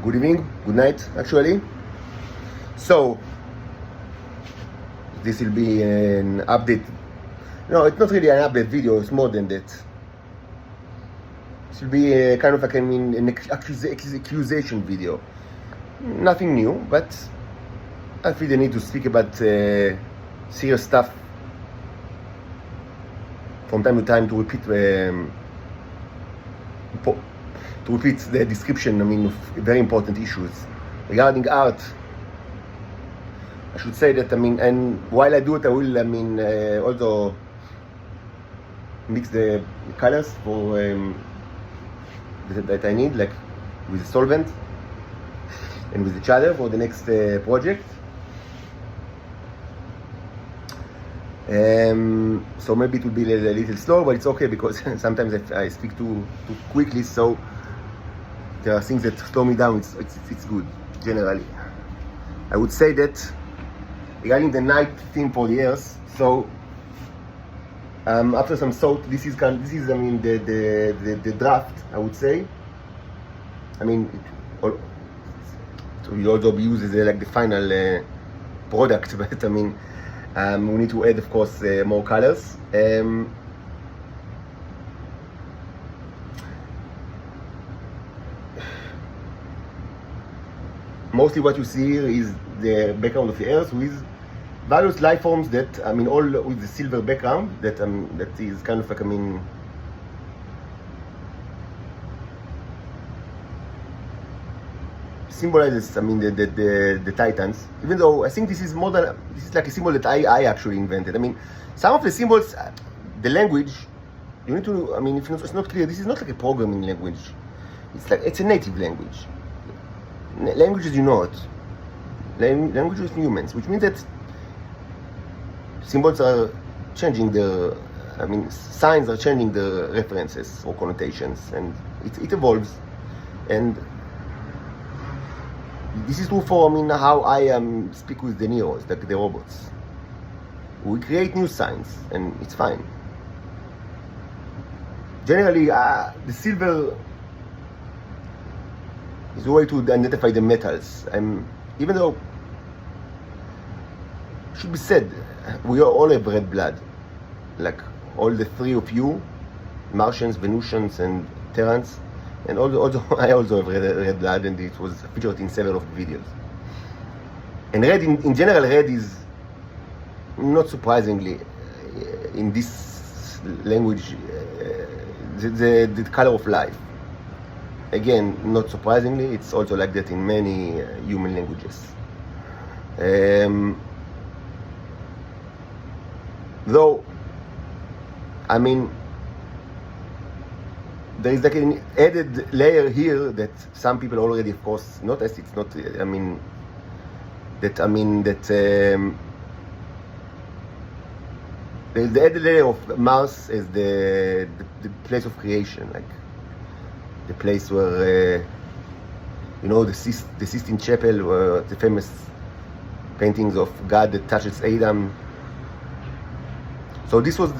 Good evening, good night, actually. So, this will be an update. No, it's not really an update video, it's more than that. It will be a kind of like, an accusation video. Nothing new, but I feel the need to speak about serious stuff from time to time to repeat the description, of very important issues. Regarding art, I should say that, and while I do it, I will, also mix the colors for that I need, like with the solvent and with each other for the next project. So maybe it will be a little slow, but it's okay because sometimes I speak too quickly, so there are things that slow me down. It's good, generally. I would say that regarding the night theme for the Earth, so after some thought, this is the draft, I would say. It will also be used as like the final product, but we need to add, of course, more colors. Mostly what you see here is the background of the Earth with various life forms that, all with the silver background, that is kind of like, symbolizes, the Titans. Even though I think this is like a symbol that I actually invented. Some of the symbols, the language, you need to, if it's not clear, this is not like a programming language. It's a native language. Languages you know it. Languages humans, which means that symbols are changing signs are changing the references or connotations, and it evolves. And this is true for, how I speak with the Neos, like the robots. We create new signs, and it's fine. Generally, the silver is a way to identify the metals. Even though, it should be said, we all have red blood. Like all the three of you, Martians, Venusians, and Terrans. And also, I also have red blood, and it was featured in several of the videos. And red, in general, red is, not surprisingly, in this language, the color of life. Again, not surprisingly, it's also like that in many human languages. Though, there is like an added layer here that some people already, of course, noticed. It's not, there's the added layer of Mars as the place of creation, like the place where, the Sistine Chapel, where the famous paintings of God that touches Adam. So this was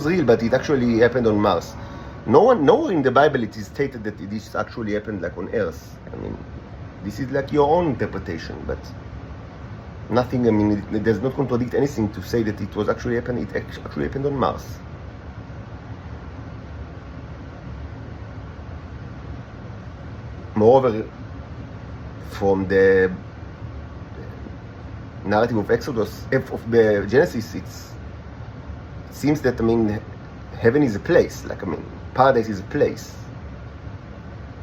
real, but it actually happened on Mars. Nowhere in the Bible it is stated that this actually happened like on Earth. This is like your own interpretation, but nothing. It does not contradict anything to say that it actually happened on Mars. Moreover, from the narrative of Exodus, of the Genesis, it seems that heaven is a place. Paradise is a place.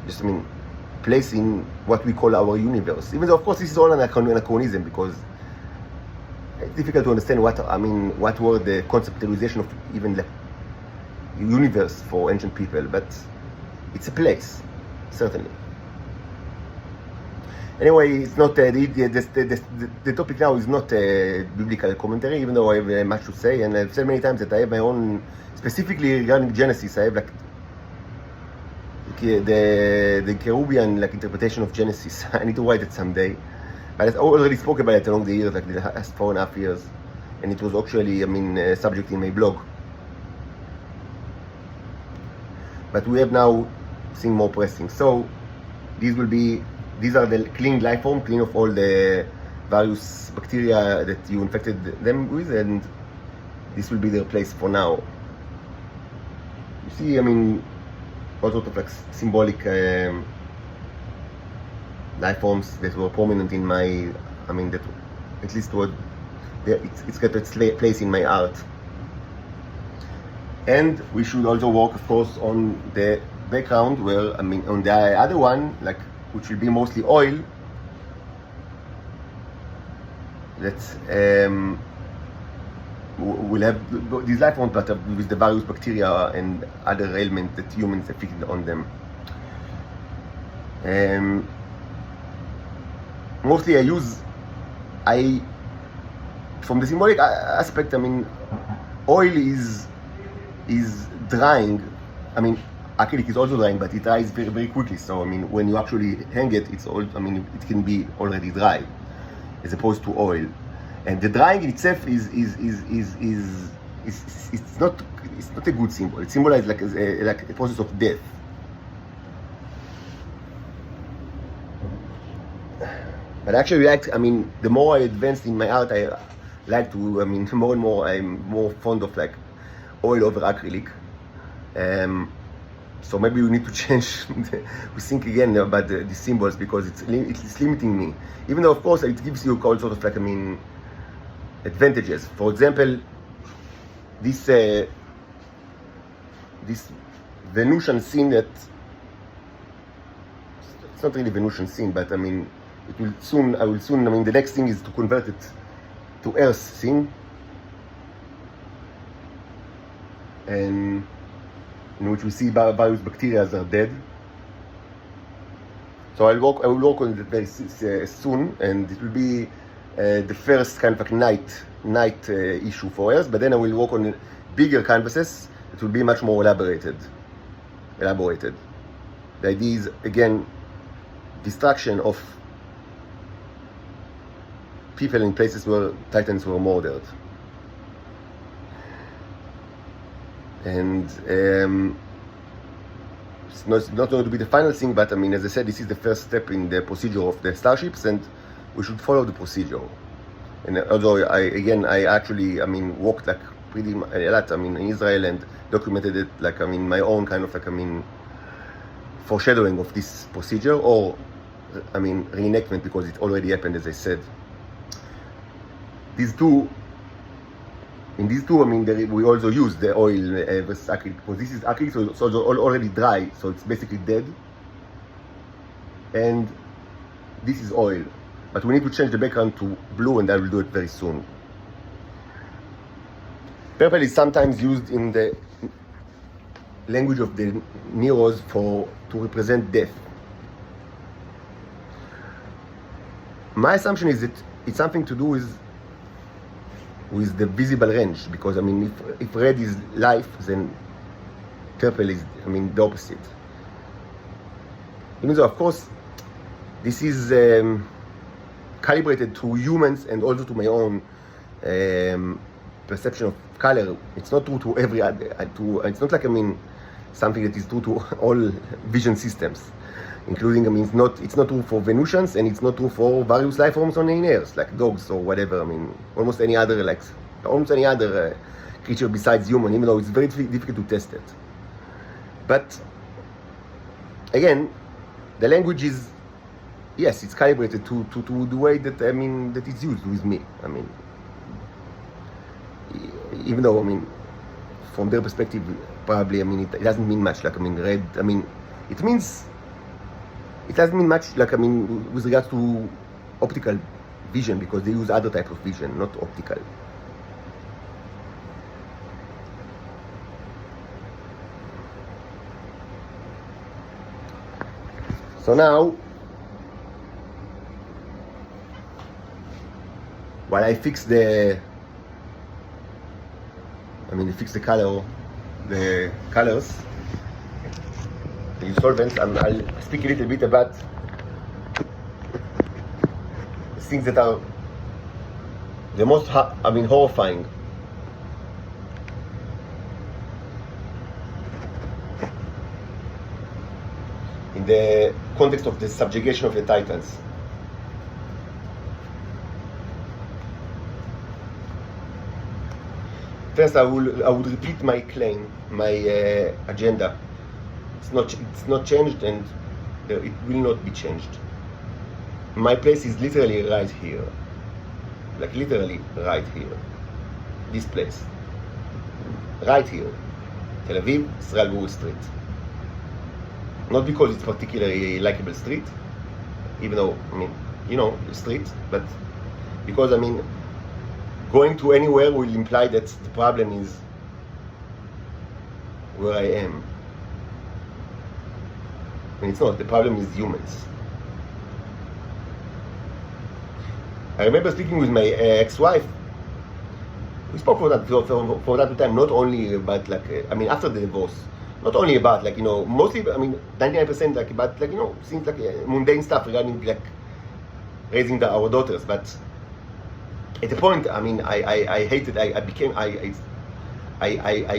Just place in what we call our universe. Even though, of course, this is all an anachronism, because it's difficult to understand what were the conceptualization of even the universe for ancient people. But it's a place, certainly. Anyway, it's not the topic now is not a biblical commentary, even though I have much to say, and I've said many times that I have my own, specifically regarding Genesis. I have the Kerubian interpretation of Genesis. I need to write it someday, but I already spoke about it along the years, like the last 4.5 years, and it was actually a subject in my blog. But we have now something more pressing. So this will be these are the clean life form, clean of all the various bacteria that you infected them with, and this will be their place for now. You see, I mean, all sorts of like symbolic life forms that were prominent in my, I mean, that at least what it's got its place in my art. And we should also work, of course, on the background where, I mean, on the other one, like, which will be mostly oil, that will have these life forms, but with the various bacteria and other ailments that humans afflicted on them. Mostly from the symbolic aspect, I mean, oil is drying. I mean, acrylic is also drying, but it dries very, very quickly. So, I mean, when you actually hang it, it can be already dry, as opposed to oil. And the drying in itself is not a good symbol. It symbolizes like a process of death. But actually, I mean, the more I advanced in my art, I like to, I mean, more and more, I'm more fond of like oil over acrylic. So maybe we need to change, we think again about the symbols, because it's limiting me. Even though, of course, it gives you all sort of like, I mean, advantages. For example, this Venusian scene that, it's not really Venusian scene, but I mean, I will soon, I mean, the next thing is to convert it to Earth scene. And in which we see various bacteria are dead. So I will work on it very soon, and it will be the first kind of like night issue for Earth. But then I will work on bigger canvases. It will be much more elaborated. The idea is, again, destruction of people in places where Titans were murdered. And it's not going to be the final thing, but I mean, as I said, this is the first step in the procedure of the starships, and we should follow the procedure. And although I actually, I mean, worked like pretty a lot, I mean, in Israel, and documented it, like, I mean, my own kind of like, I mean, foreshadowing of this procedure, or, I mean, reenactment, because it already happened, as I said. In these two, I mean, we also use the oil versus acrylic, because this is acrylic, so it's already dry, so it's basically dead. And this is oil. But we need to change the background to blue, and I will do it very soon. Purple is sometimes used in the language of the Neros to represent death. My assumption is that it's something to do with the visible range, because I mean, if red is life, then purple is, I mean, the opposite. Even though, of course, this is calibrated to humans and also to my own perception of color. It's not true to every other. It's not like, I mean, something that is true to all vision systems, including, I mean, it's not true for Venusians, and it's not true for various life forms on Earth, like dogs or whatever. I mean, almost any other creature besides human, even though it's very difficult to test it. But again, the language is, yes, it's calibrated to the way that, I mean, that it's used with me. I mean, even though, I mean, from their perspective, probably, I mean, it doesn't mean much. Like, I mean, red, I mean, it doesn't mean much, like, I mean, with regards to optical vision, because they use other type of vision, not optical. So now, while I fix the colors, the solvents, I'll speak a little bit about things that are the most, horrifying. in the context of the subjugation of the Titans. First, I would repeat my claim, my agenda. It's not changed, and it will not be changed. My place is literally right here, like literally right here. This place, right here, Tel Aviv, Israel Burg Street. Not because it's particularly likable street, even though, I mean, you know, street, but because, I mean, going to anywhere will imply that the problem is where I am. And it's not, the problem is humans. I remember speaking with my ex-wife. We spoke for that time, not only about, like, I mean, after the divorce, not only about, like, you know, mostly, I mean, 99% like about, like, you know, things like mundane stuff regarding, like, raising our daughters, but at the point, I mean, I hated, I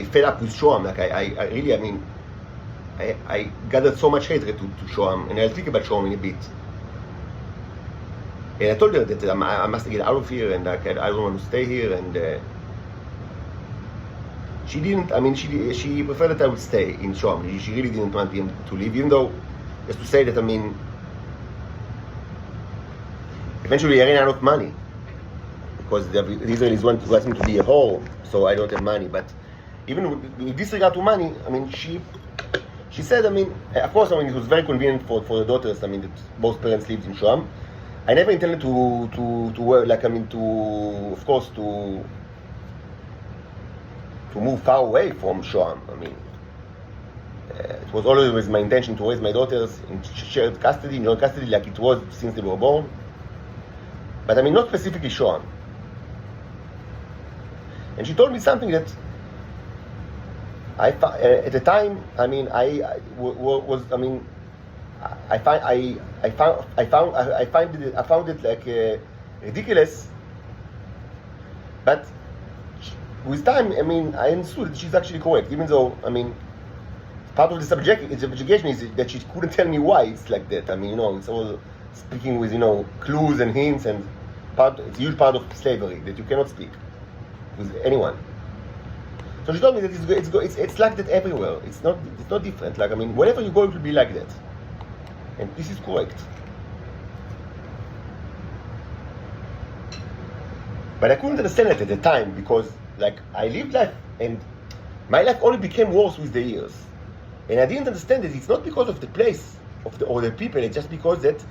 fed up with Shoam. Like, I really, I mean, I gathered so much hatred to Shoam, and I'll think about Shoam in a bit. And I told her that I must get out of here, and I don't want to stay here, and she didn't, I mean, she preferred that I would stay in Shoam. She really didn't want him to leave, even though, just to say that, I mean, eventually I ran out of money. Because the Israelis want me to be a whore, so I don't have money. But even with disregard to money, I mean, she said, I mean, of course, I mean, it was very convenient for the daughters, I mean, that both parents lived in Shoam. I never intended to work, like, I mean, of course, to move far away from Shoam. I mean, it was always my intention to raise my daughters in shared custody, joint custody, like it was since they were born. But I mean, not specifically Shoam. And she told me something that at the time, I mean, I found it like ridiculous. But with time, I mean, I understood that she's actually correct. Even though, I mean, part of the subjugation is that she couldn't tell me why it's like that. I mean, you know, it's all speaking with, you know, clues and hints, and it's a huge part of slavery that you cannot speak with anyone. So she told me that it's like that everywhere. It's not different. Like, I mean, wherever you go, it will be like that. And this is correct. But I couldn't understand it at the time because, like, I lived life and my life only became worse with the years. And I didn't understand that it's not because of the place or the people. It's just because that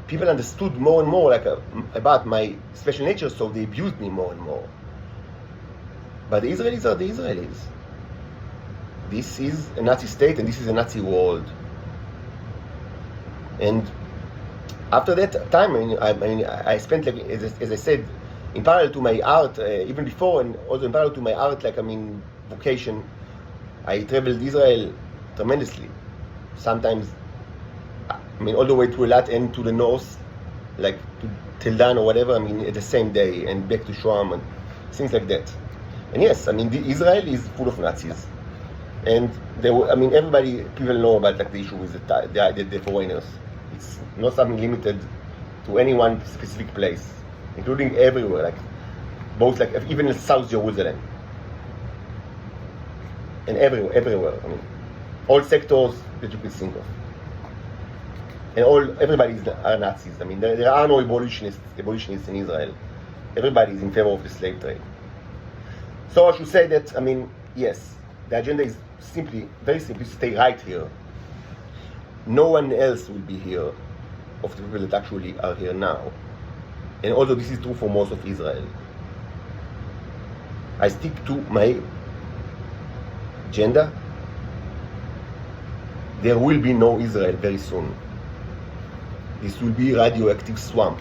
people understood more and more, like, about my special nature, so they abused me more and more. But the Israelis are the Israelis. This is a Nazi state and this is a Nazi world. And after that time, I spent, like, as I said, in parallel to my art, even before, and also in parallel to my art, like, I mean, vocation, I traveled Israel tremendously. Sometimes, I mean, all the way to Eilat and to the north, like to Tel Dan or whatever, I mean, at the same day, and back to Shoam and things like that. And yes, I mean, Israel is full of Nazis. And everybody, people know about, like, the issue with the foreigners. It's not something limited to any one specific place, including everywhere, like both, like, even in South Jerusalem. And everywhere, I mean, all sectors that you could think of. And everybody are Nazis. I mean, there are no abolitionists in Israel. Everybody is in favor of the slave trade. So I should say that, I mean, yes, the agenda is very simply, stay right here. No one else will be here of the people that actually are here now. And although this is true for most of Israel, I stick to my agenda. There will be no Israel very soon. This will be a radioactive swamp.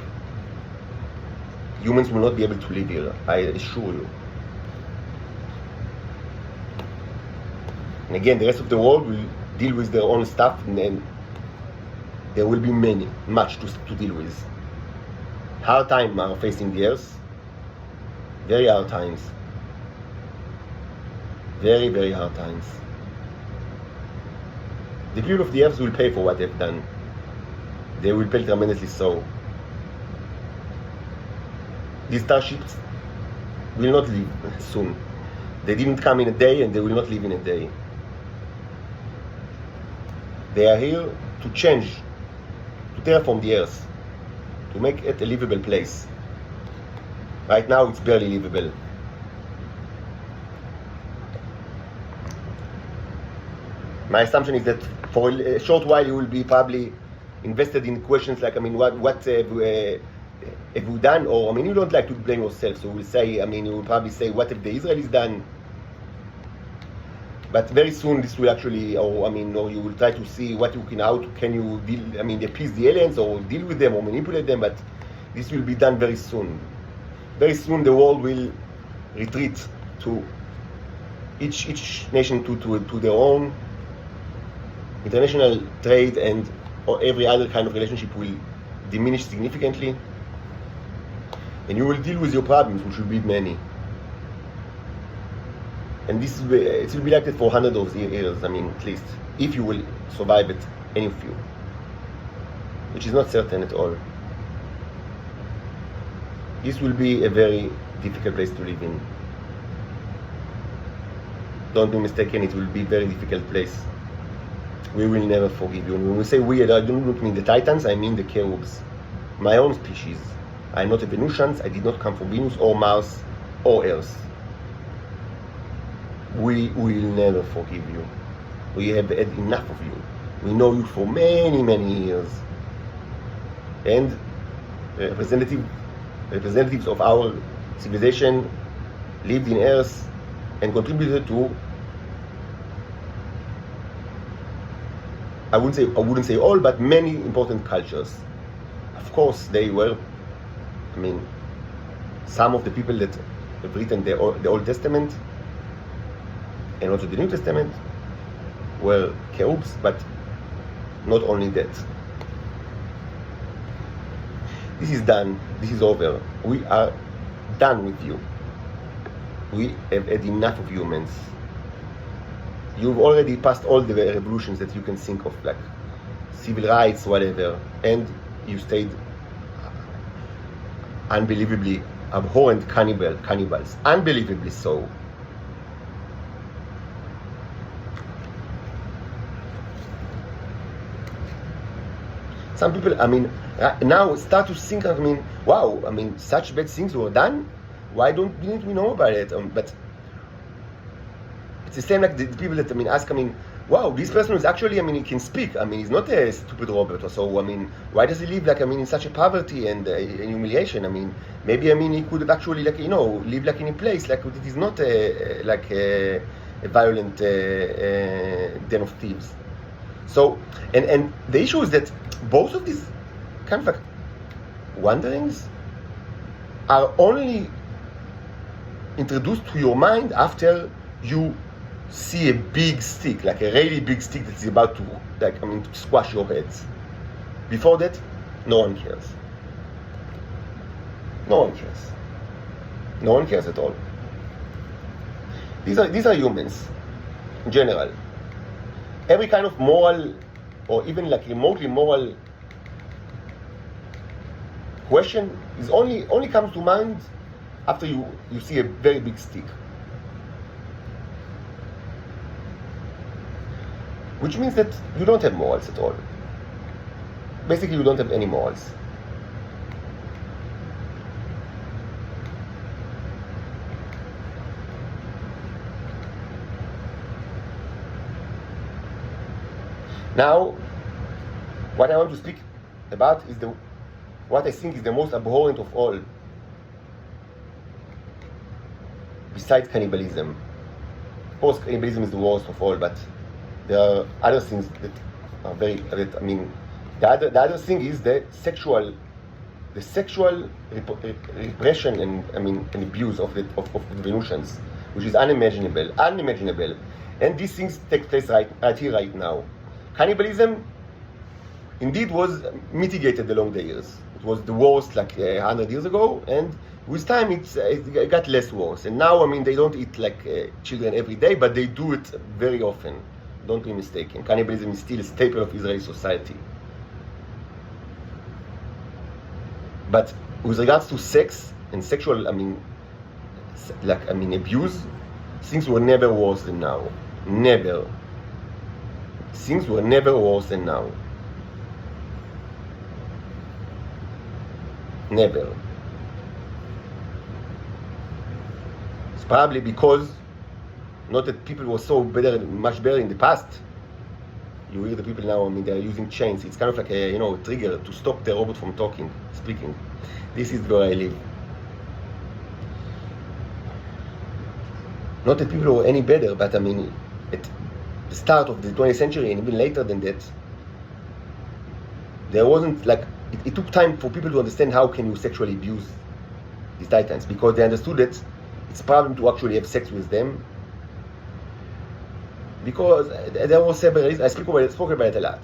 Humans will not be able to live here, I assure you. And again, the rest of the world will deal with their own stuff, and there will be much to deal with. Hard times are facing the earth. Very hard times. Very, very hard times. The people of the earth will pay for what they've done. They will pay tremendously so. These starships will not leave soon. They didn't come in a day and they will not leave in a day. They are here to change, to terraform the earth, to make it a livable place. Right now it's barely livable. My assumption is that for a short while you will be probably invested in questions like, what have we done? Or, you don't like to blame yourself, so you will say, you will probably say, what have the Israelis done? But very soon this will actually, or you will try to see how can you deal, appease the aliens or deal with them or manipulate them, but this will be done very soon. Very soon the world will retreat to each nation to their own. International trade and or every other kind of relationship will diminish significantly, and you will deal with your problems, which will be many. And it will be like that for hundreds of years, at least, if you will survive it, any of you, which is not certain at all. This will be a very difficult place to live in. Don't be mistaken, it will be a very difficult place. We will never forgive you. And when we say we, I don't mean the Titans, I mean the cherubs. My own species. I'm not a Venusian, I did not come from Venus or Mars or Earth. We will never forgive you. We have had enough of you. We know you for many, many years. And representatives of our civilization lived in Earth and contributed to, I wouldn't say all, but many important cultures. Of course, they were, some of the people that have written the Old Testament and also the New Testament were cherubs, but not only that. This is done, this is over. We are done with you. We have had enough of humans. You've already passed all the revolutions that you can think of, like civil rights, whatever, and you stayed unbelievably abhorrent cannibals, unbelievably so. Some people, now start to think, wow, such bad things were done. Why didn't we know about it? But it's the same like the people that ask, wow, this person is actually, he can speak. He's not a stupid robot or so. Why does he live like, in such a poverty and humiliation? Maybe, he could have actually, live like in a place like it is not a violent den of thieves. So, and the issue is that both of these kind of like wanderings are only introduced to your mind after you see a big stick, like a really big stick that is about to, to squash your heads. Before that, no one cares. No one cares. No one cares at all. These are humans, in general. Every kind of moral, or even like remotely moral question is only comes to mind after you see a very big stick. Which means that you don't have morals at all. Basically, you don't have any morals. Now, what I want to speak about is what I think is the most abhorrent of all, besides cannibalism. Of course, cannibalism is the worst of all, but there are other things that are very. The other thing is the sexual repression and abuse of the Venusians, which is unimaginable. And these things take place right here, right now. Cannibalism indeed was mitigated along the years. It was the worst like 100 years ago, and with time it got less worse. And now, they don't eat like children every day, but they do it very often. Don't be mistaken. Cannibalism is still a staple of Israeli society. But with regards to sex and sexual, abuse, things were never worse than now. Never. Things were never worse than now. Never. It's probably because, not that people were so much better in the past. You hear the people now, they're using chains. It's kind of like a trigger to stop the robot from speaking. This is where I live. Not that people were any better, but at the start of the 20th century and even later than that, there wasn't it took time for people to understand how can you sexually abuse these titans, because they understood that it's a problem to actually have sex with them, because there were several reasons. I spoke about it a lot,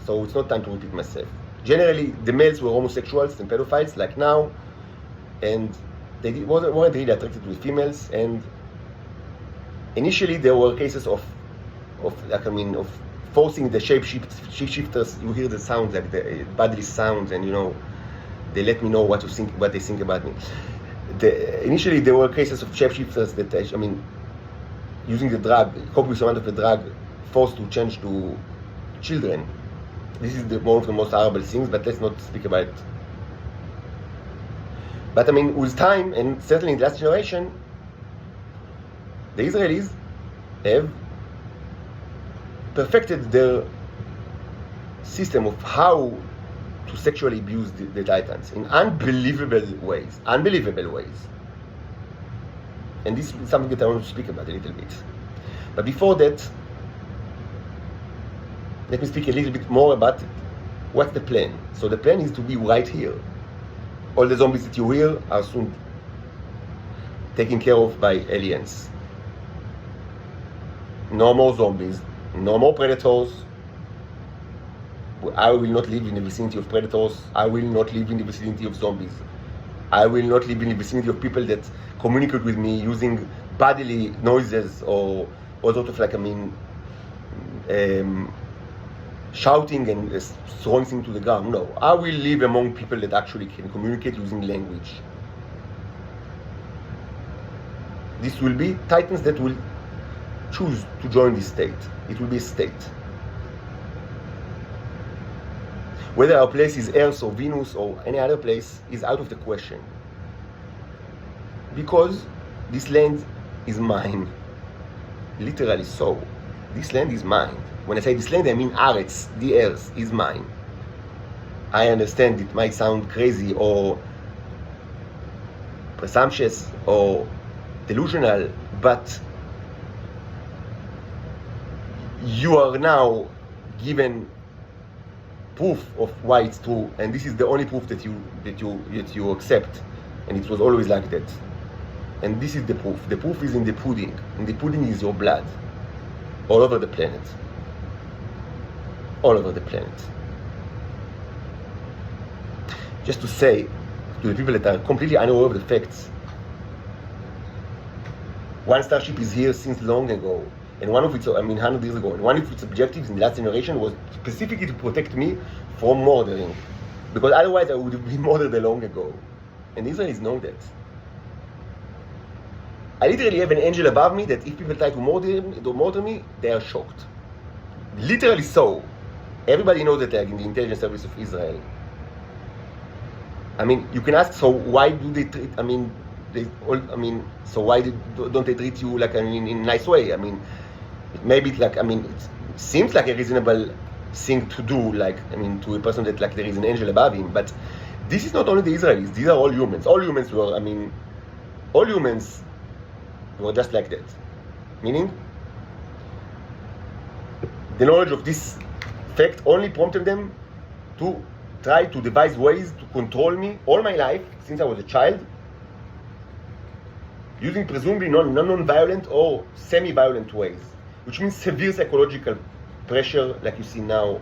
so it's not time to repeat myself. Generally, the males were homosexuals and pedophiles like now, and they weren't really attracted to the females. And initially, there were cases of forcing the shapeshifters. You hear the sounds, like the bodily sounds, and they let me know what they think about me. Initially, there were cases of shapeshifters that using the drug, copious amount of the drug, forced to change to children. This is one of the most horrible things, but let's not speak about it. But with time, and certainly in the last generation, the Israelis have perfected their system of how to sexually abuse the titans in unbelievable ways. And this is something that I want to speak about a little bit. But before that, let me speak a little bit more about what's the plan. So the plan is to be right here. All the zombies that you hear are soon taken care of by aliens. No more zombies, no more predators. I will not live in the vicinity of predators. I will not live in the vicinity of zombies. I will not live in the vicinity of people that communicate with me using bodily noises or sort of shouting and throwing things to the ground. No, I will live among people that actually can communicate using language. This will be titans that will choose to join this state. It will be a state. Whether our place is Earth or Venus or any other place is out of the question. Because this land is mine. Literally so. This land is mine. When I say this land, I mean Aretz, the earth, is mine. I understand it might sound crazy or presumptuous or delusional, but you are now given proof of why it's true, and this is the only proof that you accept, and it was always like that. And this is the proof. The proof is in the pudding, and the pudding is your blood, all over the planet. All over the planet. Just to say to the people that are completely unaware of the facts, one starship is here since long ago, and one of its, 100 years ago, and one of its objectives in the last generation was specifically to protect me from murdering, because otherwise I would have been murdered long ago. And Israelis know that. I literally have an angel above me that if people try to murder me, they are shocked. Literally so. Everybody knows that they're in the intelligence service of Israel. You can ask, so why do they treat, so why don't they treat you in a nice way? Maybe it seems like a reasonable thing to do, to a person that there is an angel above him, but this is not only the Israelis, these are all humans. All humans were just like that. Meaning, the knowledge of this fact only prompted them to try to devise ways to control me all my life, since I was a child, using presumably non-violent or semi-violent ways, which means severe psychological pressure, like you see now,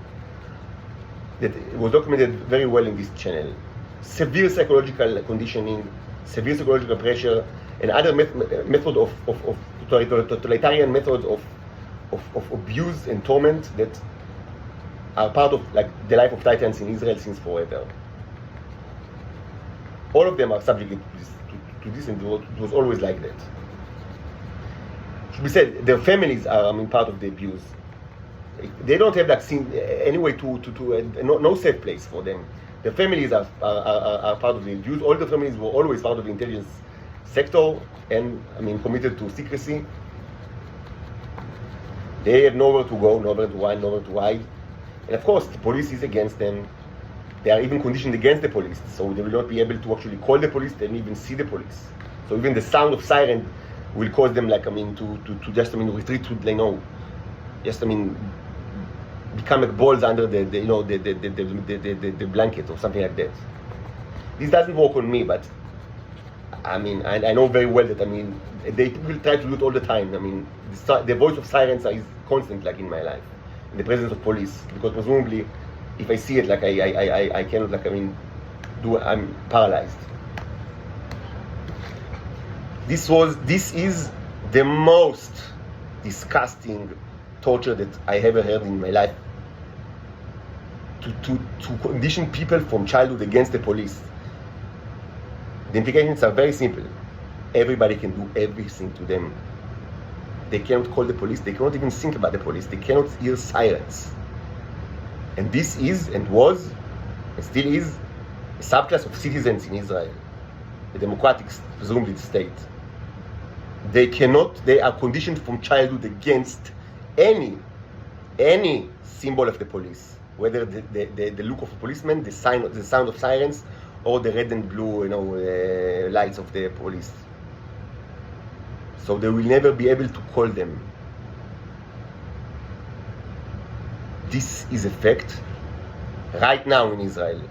that was documented very well in this channel. Severe psychological conditioning, severe psychological pressure, and other methods of totalitarian methods of of abuse and torment that are part of like the life of Titans in Israel since forever. All of them are subject to this, and it was always like that. Should be said, their families are, part of the abuse. They don't have like any way no safe place for them. The families are part of the abuse. All the families were always part of the intelligence sector and committed to secrecy. They have nowhere to go, nowhere to run, nowhere to hide. And of course, the police is against them. They are even conditioned against the police, so they will not be able to actually call the police and even see the police. So even the sound of siren will cause them to just retreat to just become like balls under the blanket or something like that. This doesn't work on me, but I know very well that they will try to do it all the time. The voice of sirens is constant like in my life, in the presence of police, because presumably if I see it I cannot I'm paralyzed. This is the most disgusting torture that I ever heard in my life. To condition people from childhood against the police. The implications are very simple. Everybody can do everything to them. They cannot call the police. They cannot even think about the police. They cannot hear sirens. And this is and was and still is a subclass of citizens in Israel, a democratic, presumably, state. They are conditioned from childhood against any symbol of the police, whether the look of a policeman, the sound of sirens, or the red and blue lights of the police. So they will never be able to call them. This is a fact right now in Israel.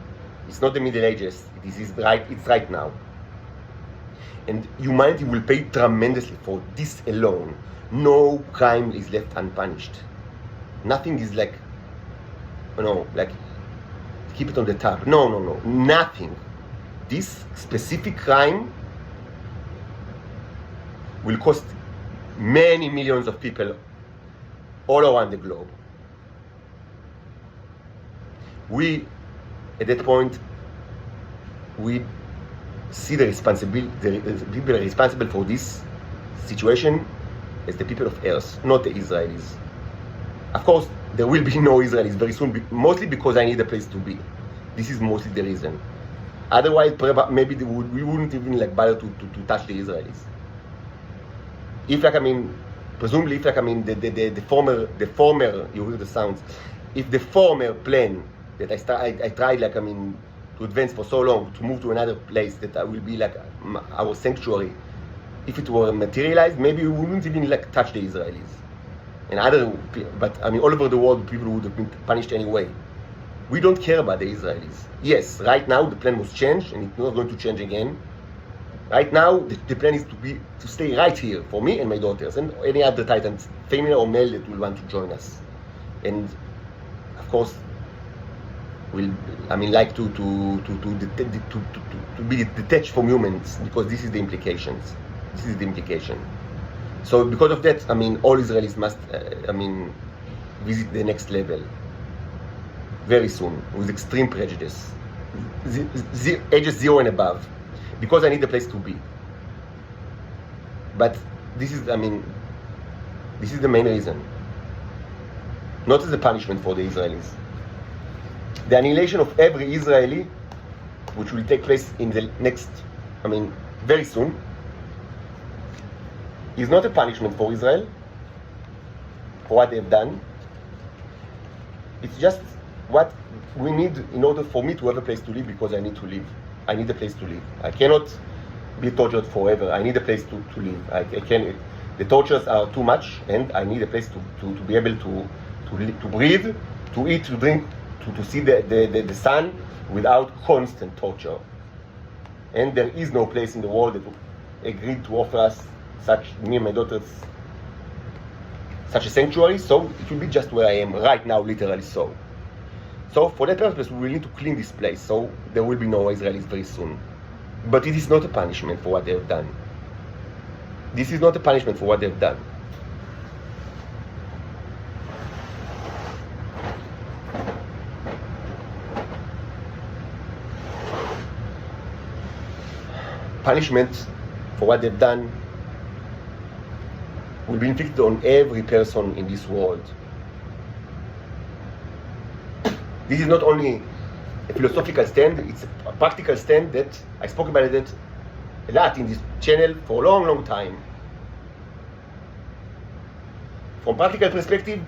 It's not the Middle Ages. It's right now. And humanity will pay tremendously for this alone. No crime is left unpunished. Nothing is keep it on the top. No. Nothing. This specific crime will cost many millions of people all around the globe. We, at that point, we see the people responsible for this situation as the people of Earth, not the Israelis. Of course, there will be no Israelis very soon, mostly because I need a place to be. This is mostly the reason. Otherwise, maybe we wouldn't even bother to touch the Israelis. If presumably, if the former, you hear the sounds. If the former plan that I tried to advance for so long, to move to another place that will be our sanctuary, if it were materialized, maybe we wouldn't even touch the Israelis. But all over the world, people would have been punished anyway. We don't care about the Israelis. Yes, right now the plan was changed, and it's not going to change again. Right now, the plan is to stay right here for me and my daughters and any other Titans, female or male, that will want to join us. And of course, will to be detached from humans, because this is the implications. This is the implication. So because of that, all Israelis must visit the next level very soon with extreme prejudice, ages 0 and above, because I need a place to be. But this is the main reason, not as a punishment for the Israelis. The annihilation of every Israeli, which will take place in the next, very soon, is not a punishment for Israel for what they've done. It's just what we need in order for me to have a place to live, because I need to live. I need a place to live. I cannot be tortured forever. I need a place to live. I can't. The tortures are too much, and I need a place to be able to breathe, to eat, to drink, to see the sun without constant torture. And there is no place in the world that agreed to offer us, me and my daughters, such a sanctuary. So it will be just where I am right now, literally so. So for that purpose, we will need to clean this place, so there will be no Israelis very soon. But it is not a punishment for what they have done. This is not a punishment for what they have done. punishment for what they've done will be inflicted on every person in this world. This is not only a philosophical stand, it's a practical stand that I spoke about it a lot in this channel for a long time. From practical perspective,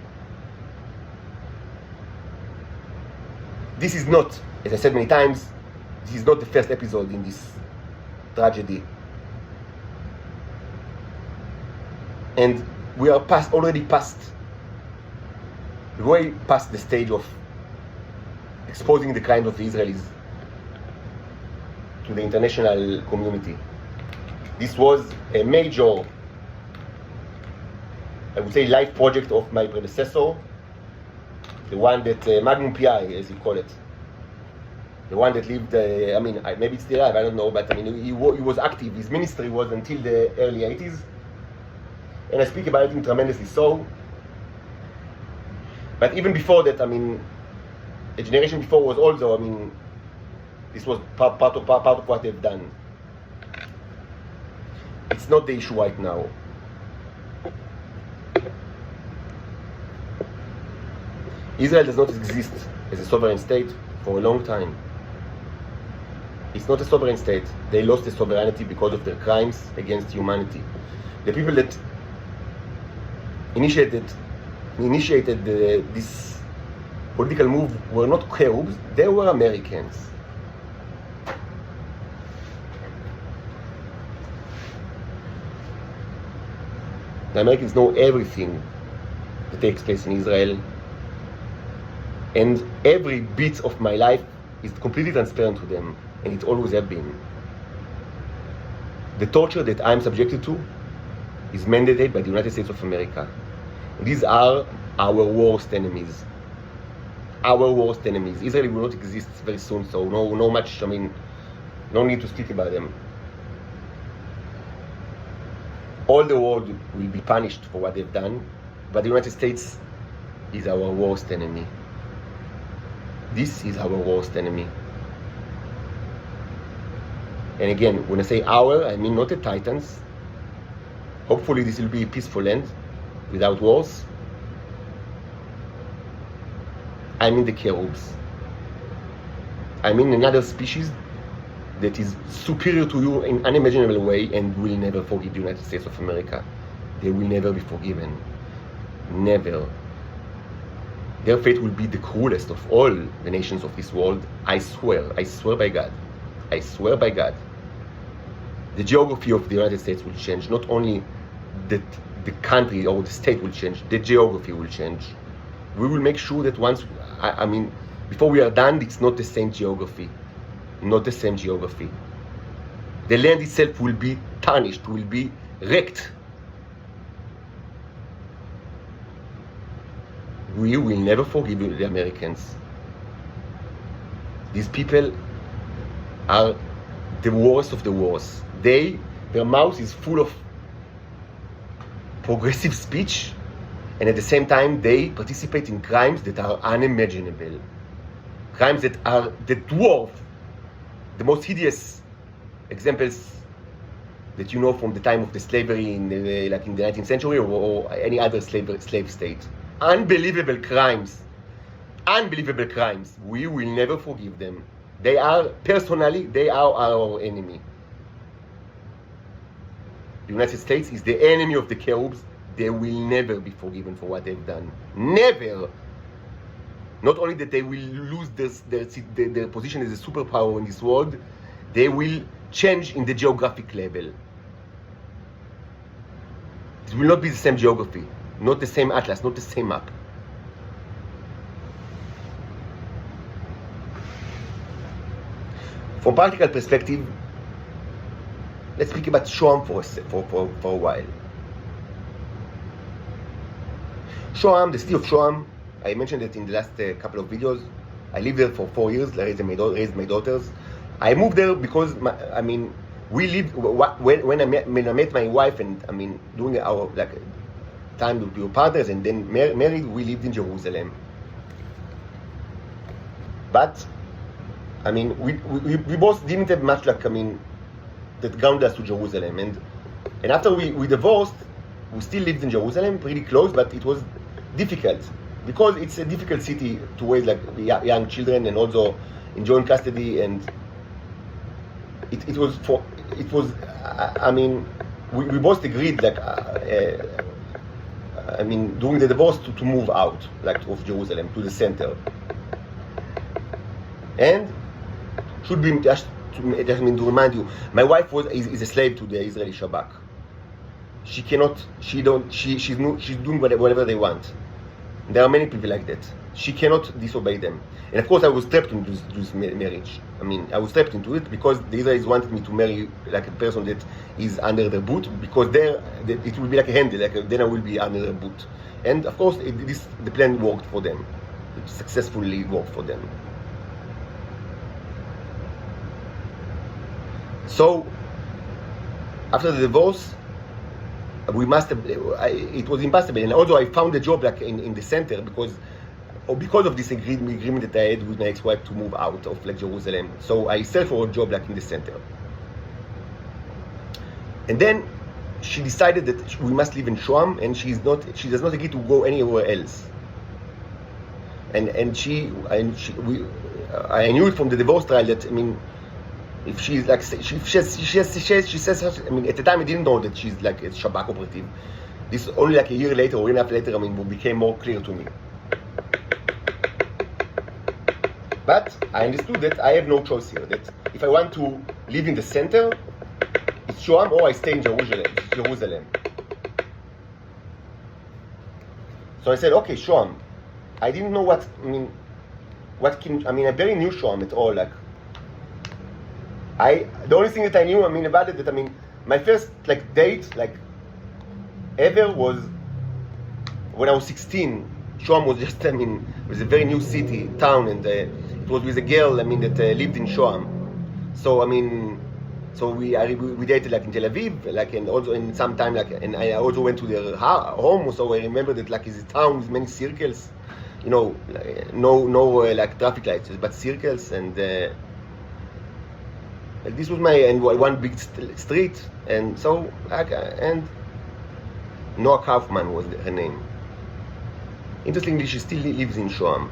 this is not, as I said many times, this is not the first episode in this tragedy. And we are already way past the stage of exposing the crimes of the Israelis to the international community. This was a major, I would say, life project of my predecessor, the one that, Magnum PI, as you call it. The one that lived, maybe it's still alive, I don't know, but he was active. His ministry was until the early 80s. And I speak about it tremendously so. But even before that, a generation before was also, this was part of what they've done. It's not the issue right now. Israel does not exist as a sovereign state for a long time. It's not a sovereign state. They lost their sovereignty because of their crimes against humanity. The people that initiated this political move were not cherubs, they were Americans. The Americans know everything that takes place in Israel, and every bit of my life is completely transparent to them, and it always has been. The torture that I'm subjected to is mandated by the United States of America. These are our worst enemies. Our worst enemies. Israel will not exist very soon, so no need to speak about them. All the world will be punished for what they've done, but the United States is our worst enemy. This is our worst enemy. And again, when I say our, I mean not the Titans. Hopefully this will be a peaceful land without wars. I mean the cherubs. I mean another species that is superior to you in unimaginable way and will never forgive the United States of America. They will never be forgiven. Never. Their fate will be the cruelest of all the nations of this world. I swear by God. I swear by God. The geography of the United States will change. Not only that the country or the state will change, the geography will change. We will make sure that before we are done, it's not the same geography. Not the same geography. The land itself will be tarnished, will be wrecked. We will never forgive the Americans. These people are the worst of the worst. Their mouth is full of progressive speech, and at the same time they participate in crimes that are unimaginable. Crimes that dwarf the most hideous examples that you know from the time of the slavery in the 19th century or any other slave state. Unbelievable crimes. Unbelievable crimes. We will never forgive them. They are our enemy. The United States is the enemy of the cherubs. They will never be forgiven for what they've done. Never. Not only that they will lose their position as a superpower in this world, they will change in the geographic level. It will not be the same geography, not the same atlas, not the same map. From practical perspective, let's speak about Shoham for a while. Shoham, the city of Shoham, I mentioned it in the last couple of videos. I lived there for 4 years. I raised my daughters. I moved there because we lived when I met my wife, and during our time with your partners, and then married. We lived in Jerusalem. But we both didn't have much that grounded us to Jerusalem. And after we divorced, we still lived in Jerusalem, pretty close, but it was difficult because it's a difficult city to raise like young children and also in joint custody. And it was I mean, we both agreed like I mean, during the divorce to move out like of Jerusalem to the center. And should be just to remind you, my wife is a slave to the Israeli Shabak. She's doing whatever they want. There are many people like that. She cannot disobey them. And of course, I was trapped into this marriage. I mean, I was trapped into it because the Israelis wanted me to marry like a person that is under their boot, because it will be like a handle, then I will be under their boot. And of course, the plan worked for them. It successfully worked for them. So, after the divorce, it was impossible. And although I found a job like in the center because of this agreement that I had with my ex-wife to move out of like Jerusalem. So I searched for a job like in the center. And then she decided that we must live in Shoam, and she does not agree to go anywhere else. I knew it from the divorce trial that, I mean, if she's like, she says, I mean, at the time I didn't know that she's like a Shabak operative. This only like a year later or a year and a half later, I mean, became more clear to me. But I understood that I have no choice here. That if I want to live in the center, it's Shoam or I stay in Jerusalem. So I said, okay, Shoam. I didn't know I barely knew Shoam at all. Like, the only thing that I knew, about it, that, my first, date, ever was when I was 16. Shoam was just, it was a very new town, and it was with a girl, that lived in Shoam. So, so we dated, in Tel Aviv, and also in some time, and I also went to their home, so I remember that, it's a town with many circles, no traffic lights, but circles, and this was one big street, and so, and Noah Kaufman was her name. Interestingly, she still lives in Shoam.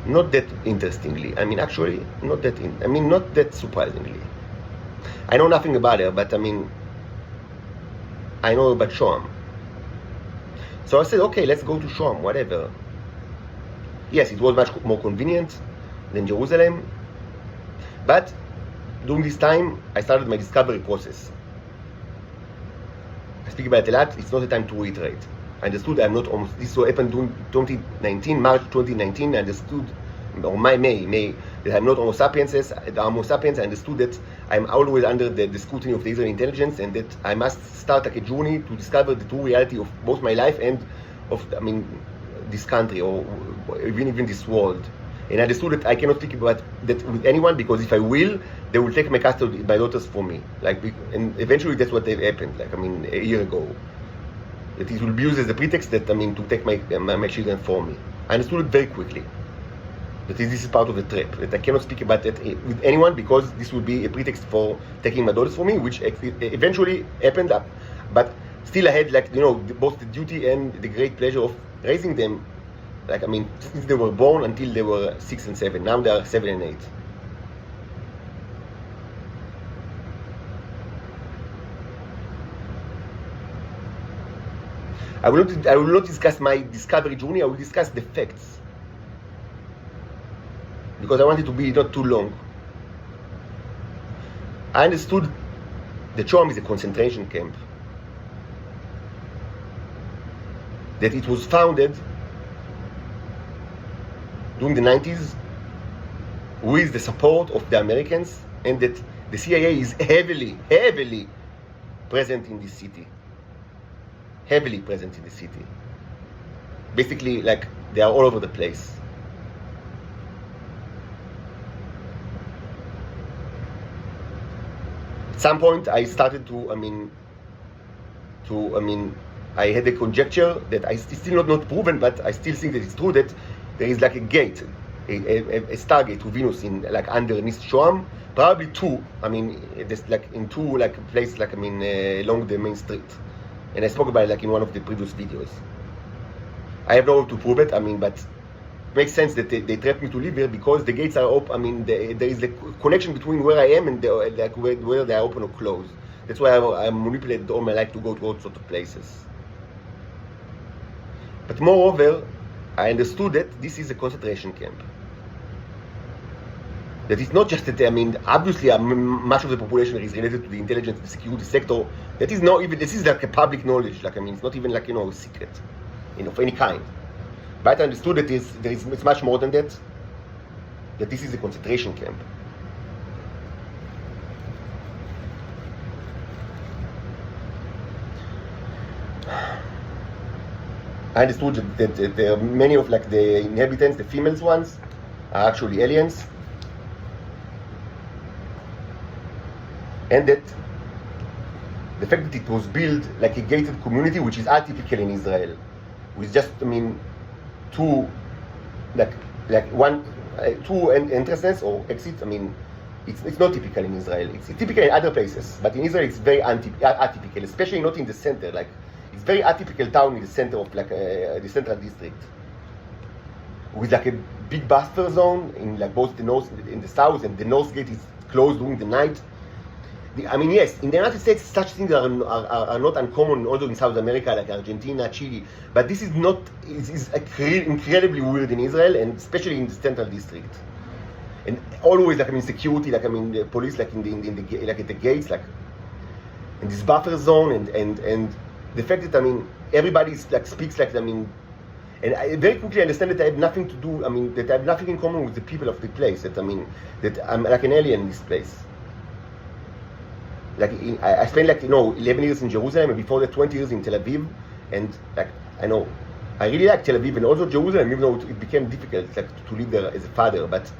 Not that interestingly. Actually, not that surprisingly. I know nothing about her, but I know about Shoam. So I said, okay, let's go to Shoam, whatever. Yes, it was much more convenient than Jerusalem. But during this time, I started my discovery process. I speak about it a lot. It's not a time to reiterate. I understood I'm not almost. This happened in 2019, March 2019. I understood, or May, that I'm not Homo sapiens. I understood that I'm always under the scrutiny of the Israeli intelligence, and that I must start a journey to discover the true reality of both my life and of, this country, or even this world. And I understood that I cannot speak about that with anyone, because if I will, they will take my daughters from me. And eventually that's what happened. A year ago. That it will be used as a pretext that, to take my children from me. I understood it very quickly. That this is part of the trap. That I cannot speak about that with anyone, because this will be a pretext for taking my daughters from me, which eventually happened. But still I had, both the duty and the great pleasure of raising them. Since they were born until they were 6 and 7. Now they are 7 and 8. I will not discuss my discovery journey. I will discuss the facts, because I want it to be not too long. I understood that Shoam is a concentration camp. That it was founded during the 90s with the support of the Americans, and that the CIA is heavily present in this city. Heavily present in the city. Basically, they are all over the place. At some point, I started I had a conjecture that I still not proven, but I still think that it's true, that there is a gate a stargate to Venus in like underneath Shoam, probably two. I mean, just like in two like places like along the main street, and I spoke about it like in one of the previous videos. I have no way to prove it. I mean, but it makes sense that they trapped me to live here because the gates are open. I mean, there is a connection between where I am and where they are open or closed. That's why I manipulated all my life to go to all sorts of places. But moreover, I understood that this is a concentration camp. That it's not just that, I mean, obviously much of the population is related to the intelligence and security sector. That is not even, this is like a public knowledge. Like, I mean, it's not even like, a secret, of any kind. But I understood that it's much more than that. That this is a concentration camp. I understood that there are many of like the inhabitants, the females ones, are actually aliens, and that the fact that it was built like a gated community, which is atypical in Israel, with just two entrances or exits. I mean, it's not typical in Israel. It's typical in other places, but in Israel it's very atypical, especially not in the center. Like, it's very atypical town in the center of like the central district, with like a big buffer zone in like both the north in the south, and the north gate is closed during the night. I mean, yes, in the United States such things are not uncommon, also in South America like Argentina, Chile, but this is not, is incredibly weird in Israel, and especially in the central district. And always like security, like the police like in the like at the gates, like in this buffer zone, and the fact that everybody like speaks like and I very quickly understand that I have nothing to do. That I have nothing in common with the people of the place. That that I'm like an alien in this place. Like I spent 11 years in Jerusalem, and before that 20 years in Tel Aviv, and like I really like Tel Aviv and also Jerusalem, even though it became difficult like to live there as a father. But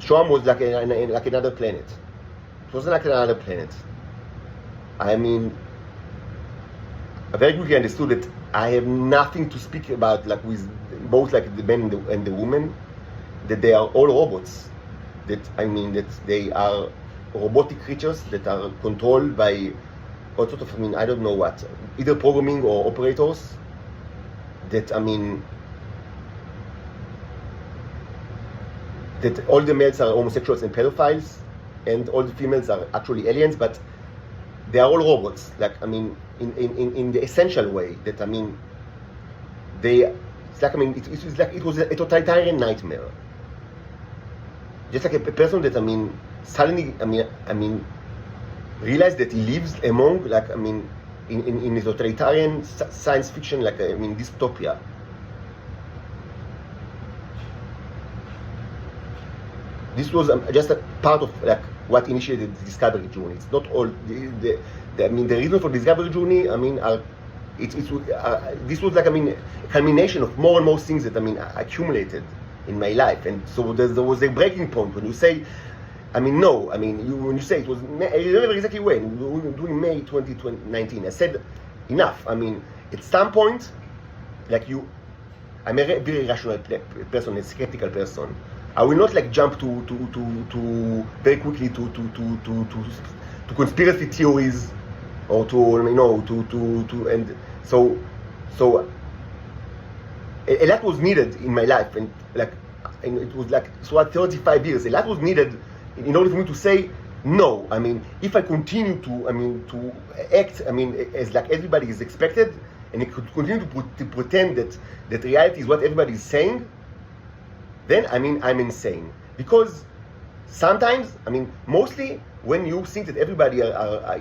Shoam was like another planet. It wasn't like another planet. I very quickly understood that I have nothing to speak about like with both like the men and the women, that they are all robots, that that they are robotic creatures that are controlled by all sorts of I don't know what, either programming or operators, that that all the males are homosexuals and pedophiles, and all the females are actually aliens, but they are all robots, like in the essential way, that it's like it was a totalitarian nightmare. Just like a person that suddenly realized that he lives among like in a totalitarian science fiction, like dystopia. This was just a part of like what initiated the discovery journey. It's not all the reason for the discovery journey. This was like a culmination of more and more things that accumulated in my life, and so there was a breaking point when you say, when you say it was, I remember exactly when, during May 2019, I said, enough. At some point, I'm a very rational person, a skeptical person. I will not like jump to very quickly to conspiracy theories, or and so a lot was needed in my life, and it was like throughout 35 years, a lot was needed in order for me to say no. If I continue to act as like everybody is expected, and I could continue to pretend that reality is what everybody is saying, then I'm insane. Because sometimes, mostly when you think that everybody are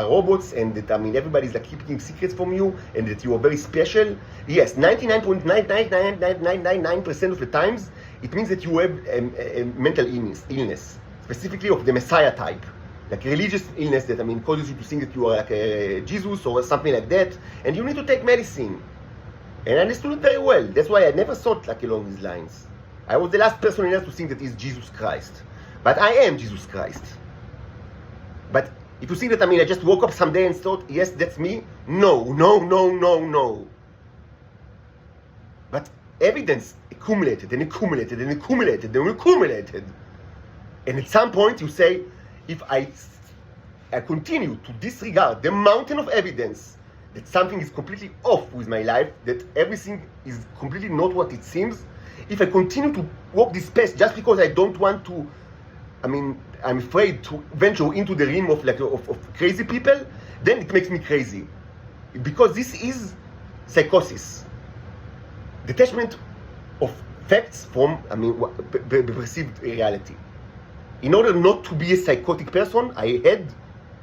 robots, and that everybody is like keeping secrets from you, and that you are very special, yes, 99.99999% of the times it means that you have a mental illness, specifically of the Messiah type, like religious illness that causes you to think that you are like a Jesus or something like that, and you need to take medicine. And I understood it very well. That's why I never thought like along these lines. I was the last person on earth to think that he's Jesus Christ. But I am Jesus Christ. But if you think that I just woke up someday and thought, yes, that's me, no. But evidence accumulated and accumulated and accumulated and accumulated. And at some point you say, if I continue to disregard the mountain of evidence that something is completely off with my life, that everything is completely not what it seems, if I continue to walk this path just because I don't want to, I'm afraid to venture into the realm of crazy people, then it makes me crazy. Because this is psychosis. Detachment of facts from, perceived reality. In order not to be a psychotic person, I had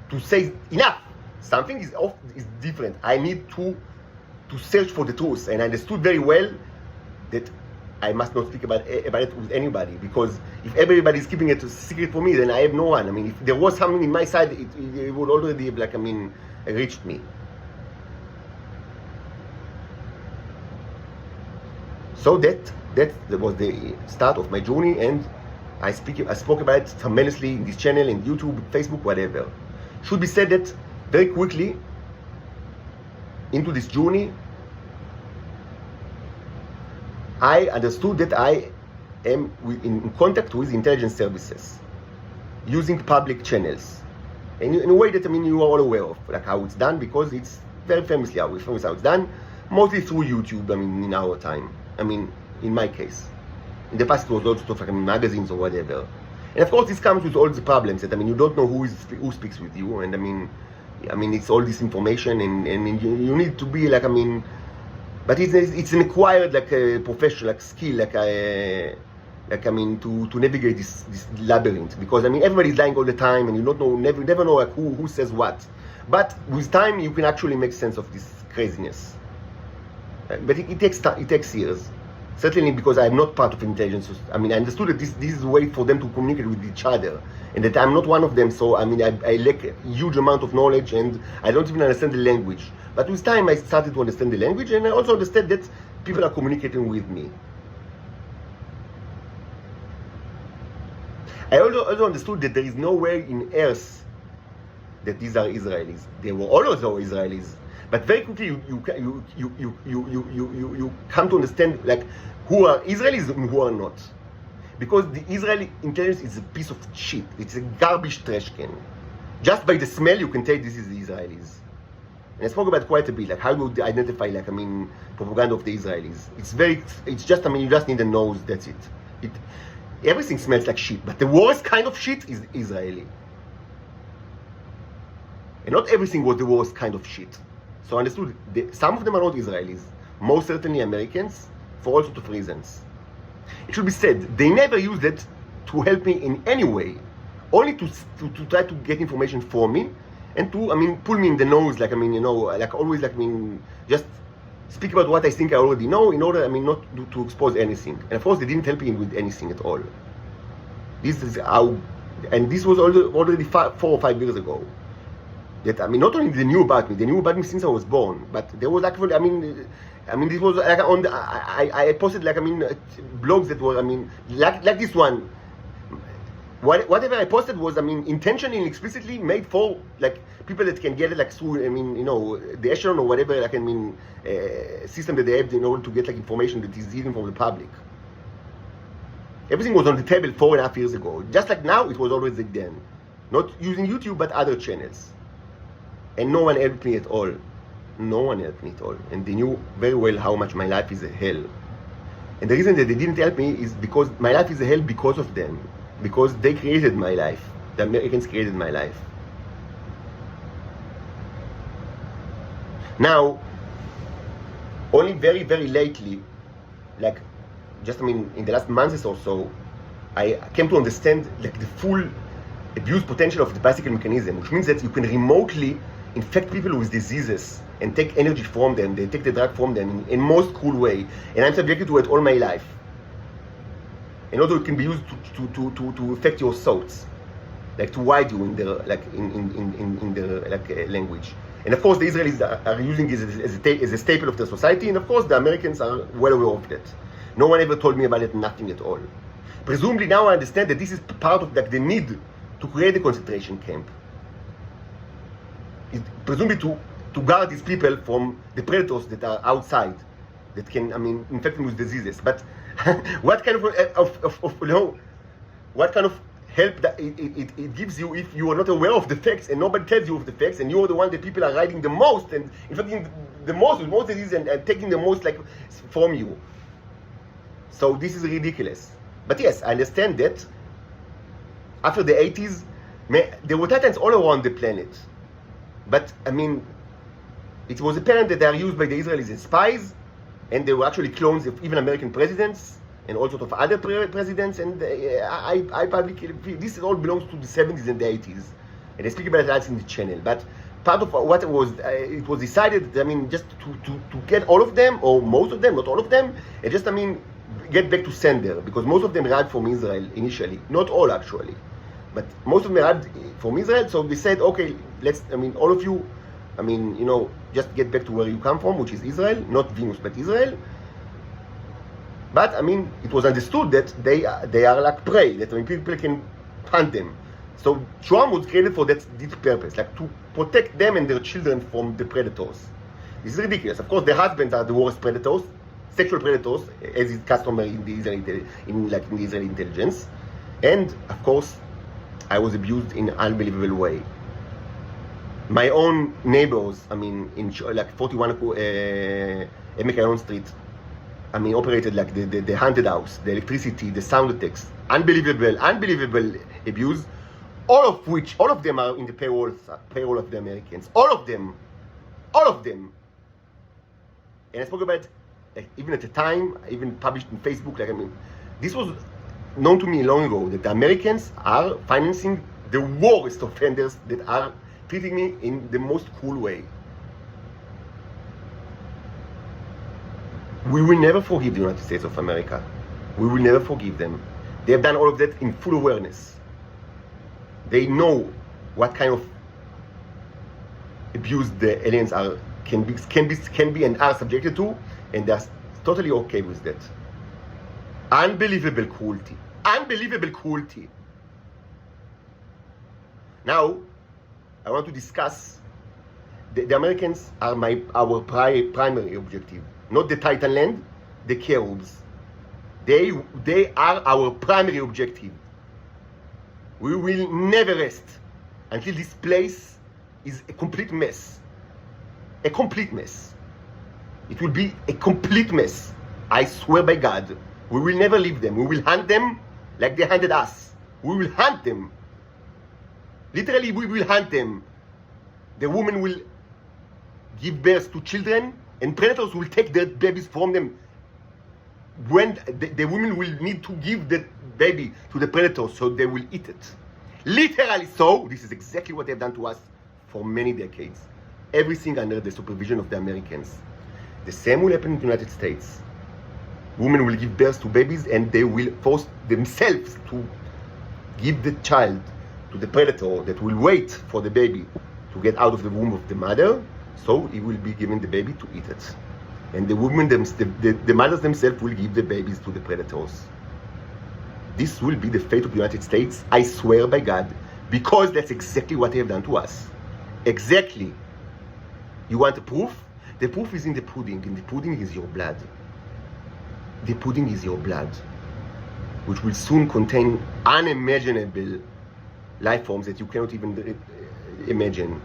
to say, enough, something is off, is different. I need to search for the truth. And I understood very well that I must not speak about it with anybody, because if everybody is keeping it a secret for me, then I have no one. If there was something in my side, it would already have, reached me. So that was the start of my journey, and I spoke about it tremendously in this channel, in YouTube, Facebook, whatever. Should be said that very quickly into this journey, I understood that I am in contact with intelligence services using public channels, and in a way that you are all aware of, how it's done, because it's very famously how it's done, mostly through YouTube. In our time, in my case, in the past it was also magazines or whatever. And of course, this comes with all the problems that you don't know who speaks with you, and it's all this information, and you need to be but it's an acquired professional skill, to navigate this labyrinth, because everybody's lying all the time, and you don't know, never know who says what. But with time, you can actually make sense of this craziness. But it takes years. Certainly, because I'm not part of intelligence. I understood that this is a way for them to communicate with each other, and that I'm not one of them. So I lack a huge amount of knowledge, and I don't even understand the language. But with time, I started to understand the language, and I also understand that people are communicating with me. I also understood that there is nowhere in earth that these are Israelis. They were also Israelis. But very quickly you come to understand who are Israelis and who are not. Because the Israeli intelligence is a piece of shit. It's a garbage trash can. Just by the smell you can tell this is the Israelis. And I spoke about quite a bit, how you identify propaganda of the Israelis. It's just you just need a nose, that's it. Everything smells like shit, but the worst kind of shit is Israeli. And not everything was the worst kind of shit. So I understood some of them are not Israelis, most certainly Americans, for all sorts of reasons. It should be said, they never used it to help me in any way, only to try to get information for me, and to, pull me in the nose, always, just speak about what I think I already know, in order, not to expose anything. And of course, they didn't help me with anything at all. This is how, and this was already 4 or 5 years ago. That not only they knew about me since I was born, but there was actually, this was on the, I posted blogs that were, like this one. Whatever I posted was, intentionally and explicitly made for people that can get it through, the echelon or whatever, system that they have in order to get information that is hidden from the public. Everything was on the table 4.5 years ago. Just like now, it was always like then. Not using YouTube, but other channels. And no one helped me at all. No one helped me at all. And they knew very well how much my life is a hell. And the reason that they didn't help me is because my life is a hell because of them. Because they created my life. The Americans created my life. Now, only very, very lately, in the last months or so, I came to understand the full abuse potential of the bicycle mechanism, which means that you can remotely infect people with diseases and take energy from them. They take the drug from them in most cool way, and I'm subjected to it all my life. And also it can be used to affect your thoughts, to wide you in their in their language. And of course the Israelis are using it as a staple of their society, and of course the Americans are well aware of that. No one ever told me about it, nothing at all. Presumably now I understand that this is part of the need to create a concentration camp. It's presumably to guard these people from the predators that are outside, that can infect them with diseases. But What kind of you know, what kind of help that it gives you if you are not aware of the facts and nobody tells you of the facts, and you are the one that people are writing the most and infecting the most with most disease and taking the most like from you. So this is ridiculous. But yes, I understand that after the 80s, there were Titans all around the planet. But I mean, it was apparent that they are used by the Israelis as spies, and they were actually clones of even American presidents and all sorts of other presidents. And I publicly, this all belongs to the 70s and the 80s, and I speak about that in the channel. But part of what it was decided, I mean, just to get all of them, or most of them, not all of them, and just, I mean, get back to sender, because most of them arrived from Israel initially, not all actually, but most of them arrived from Israel. So they said, okay, let's, I mean, all of you, I mean, you know, just get back to where you come from, which is Israel, not Venus, but Israel. But I mean, it was understood that they are like prey, that I mean, people can hunt them. So Shoam was created for this purpose, like to protect them and their children from the predators. This is ridiculous. Of course, their husbands are the worst predators, sexual predators, as is customary in the Israeli, in the Israeli intelligence. And of course, I was abused in an unbelievable way. My own neighbors, I mean, in like 41 Emek Ayalon Street, I mean, operated like the haunted house, the electricity, the sound effects, unbelievable abuse. All of them are in the payroll of the Americans. All of them. And I spoke about it, like, even at the time, I even published on Facebook, like, I mean, this was known to me long ago, that the Americans are financing the worst offenders that are treating me in the most cruel way. We will never forgive the United States of America. We will never forgive them. They have done all of that in full awareness. They know what kind of abuse the aliens can be and are subjected to, and they're totally okay with that. Unbelievable cruelty. Unbelievable cruelty. Now, I want to discuss the Americans are our primary objective, not the Titan land, the cherubs. They are our primary objective. We will never rest until this place is a complete mess. A complete mess. It will be a complete mess. I swear by God. We will never leave them. We will hunt them like they hunted us. We will hunt them. Literally, we will hunt them. The woman will give birth to children, and predators will take their babies from them. When the women will need to give the baby to the predators, so they will eat it. Literally so. This is exactly what they've done to us for many decades. Everything under the supervision of the Americans. The same will happen in the United States. Women will give birth to babies, and they will force themselves to give the child to the predator that will wait for the baby to get out of the womb of the mother, so he will be given the baby to eat it. And the women, the mothers themselves will give the babies to the predators. This will be the fate of the United States, I swear by God, because that's exactly what they have done to us. Exactly. You want the proof? The proof is in the pudding, and the pudding is your blood. The pudding is your blood, which will soon contain unimaginable life forms that you cannot even imagine.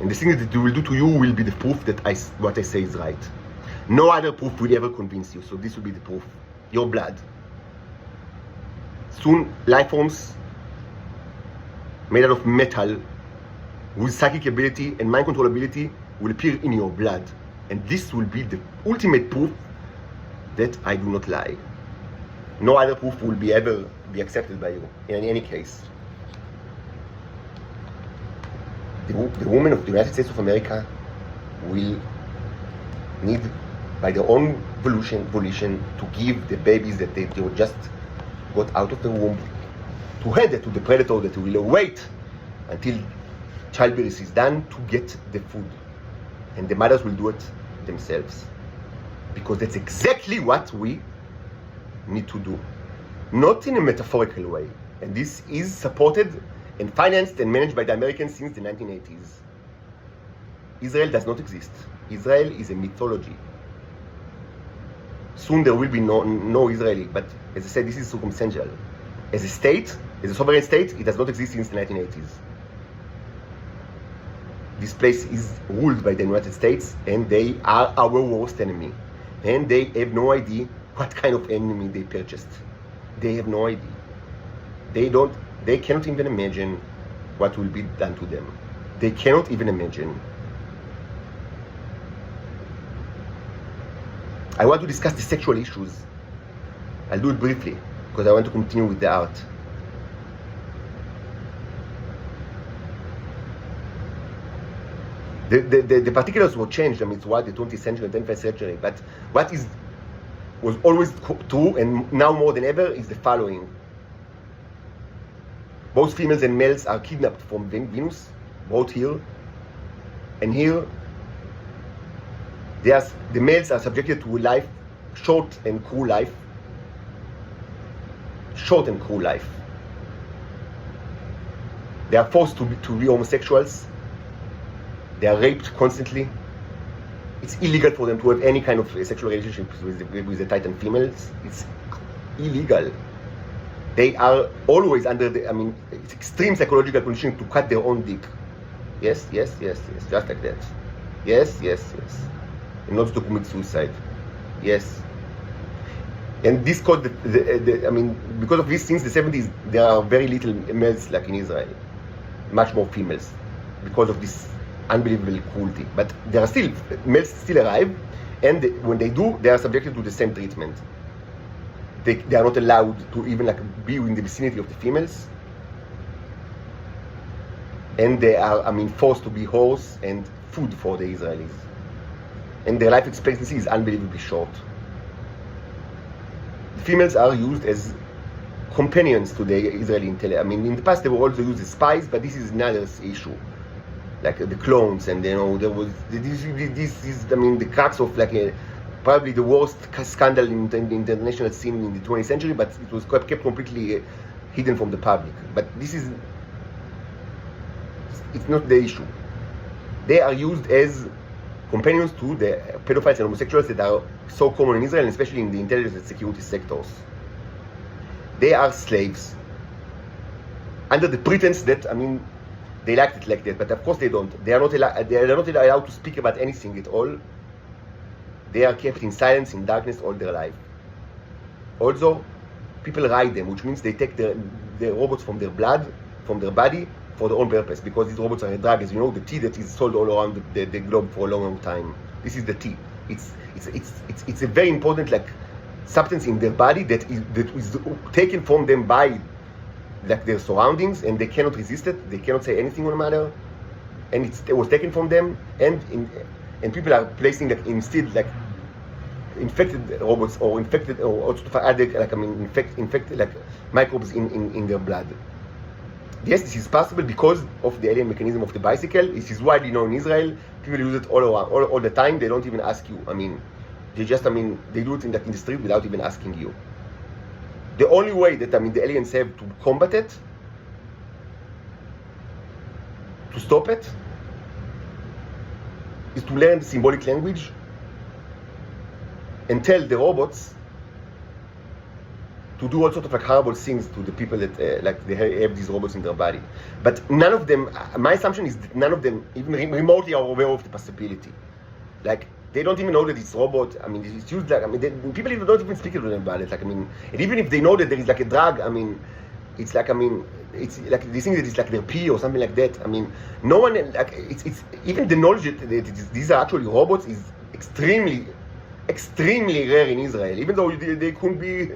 And the thing that it will do to you will be the proof that what I say is right. No other proof will ever convince you, so this will be the proof. Your blood. Soon, life forms made out of metal with psychic ability and mind control ability will appear in your blood. And this will be the ultimate proof that I do not lie. No other proof will ever be accepted by you in any case. The women of the United States of America will need, by their own volition, to give the babies that they just got out of the womb, to hand it to the predator that will wait until childbirth is done to get the food. And the mothers will do it themselves. Because that's exactly what we need to do. Not in a metaphorical way. And this is supported and financed and managed by the Americans since the 1980s. Israel does not exist. Israel is a mythology. soon there will be no Israeli. But as I said, this is circumstantial. As a state, as a sovereign state, it does not exist since the 1980s. This place is ruled by the United States, and they are our worst enemy. And they have no idea what kind of enemy they purchased. They have no idea. They cannot even imagine what will be done to them. They cannot even imagine. I want to discuss the sexual issues. I'll do it briefly, because I want to continue with the art. The particulars were changed. I mean, throughout the 20th century and 21st century. But what was always true, and now more than ever, is the following. Both females and males are kidnapped from Venus, brought here, and here, the males are subjected to a life, short and cruel life. Short and cruel life. They are forced to be homosexuals. They are raped constantly. It's illegal for them to have any kind of sexual relationship with the Titan females. It's illegal. They are always under it's extreme psychological conditioning to cut their own dick. Yes, just like that. Yes. And not to commit suicide. Yes. And this caused because of this, since the 70s, there are very little males like in Israel. Much more females. Because of this unbelievable cruelty. But there are still, males still arrive, and when they do, they are subjected to the same treatment. They are not allowed to even be in the vicinity of the females. And they are, forced to be horse and food for the Israelis. And their life expectancy is unbelievably short. The females are used as companions to the Israeli intelligence. In the past they were also used as spies, but this is another issue. Like the clones, and there was this is the crux of probably the worst scandal in the international scene in the 20th century, but it was kept completely hidden from the public. But it's not the issue. They are used as companions to the pedophiles and homosexuals that are so common in Israel, and especially in the intelligence and security sectors. They are slaves under the pretense that they liked it like that, but of course they don't. They are not allowed to speak about anything at all. They are kept in silence, in darkness all their life. Also, people ride them, which means they take the robots from their blood, from their body, for their own purpose, because these robots are a drug, as you know, the tea that is sold all around the globe for a long time. This is the tea. It's a very important substance in their body that is taken from them by their surroundings, and they cannot resist it. They cannot say anything on the matter, and it was taken from them, and people are placing instead infected robots or infected or also infected microbes in their blood. Yes, this is possible because of the alien mechanism of the bicycle. This is widely known in Israel. People use it all around, all the time. They don't even ask you. They just they do it in the street without even asking you. The only way that the aliens have to combat it, to stop it, is to learn the symbolic language and tell the robots to do all sorts of horrible things to the people that they have these robots in their body. But none of them, my assumption is that none of them even remotely are aware of the possibility. They don't even know that it's robot. It's used people even don't even speak to them about it. And even if they know that there is a drug, it's it's they think that it's their pee or something like that. No one it's even the knowledge that these are actually robots is extremely rare in Israel. Even though they could be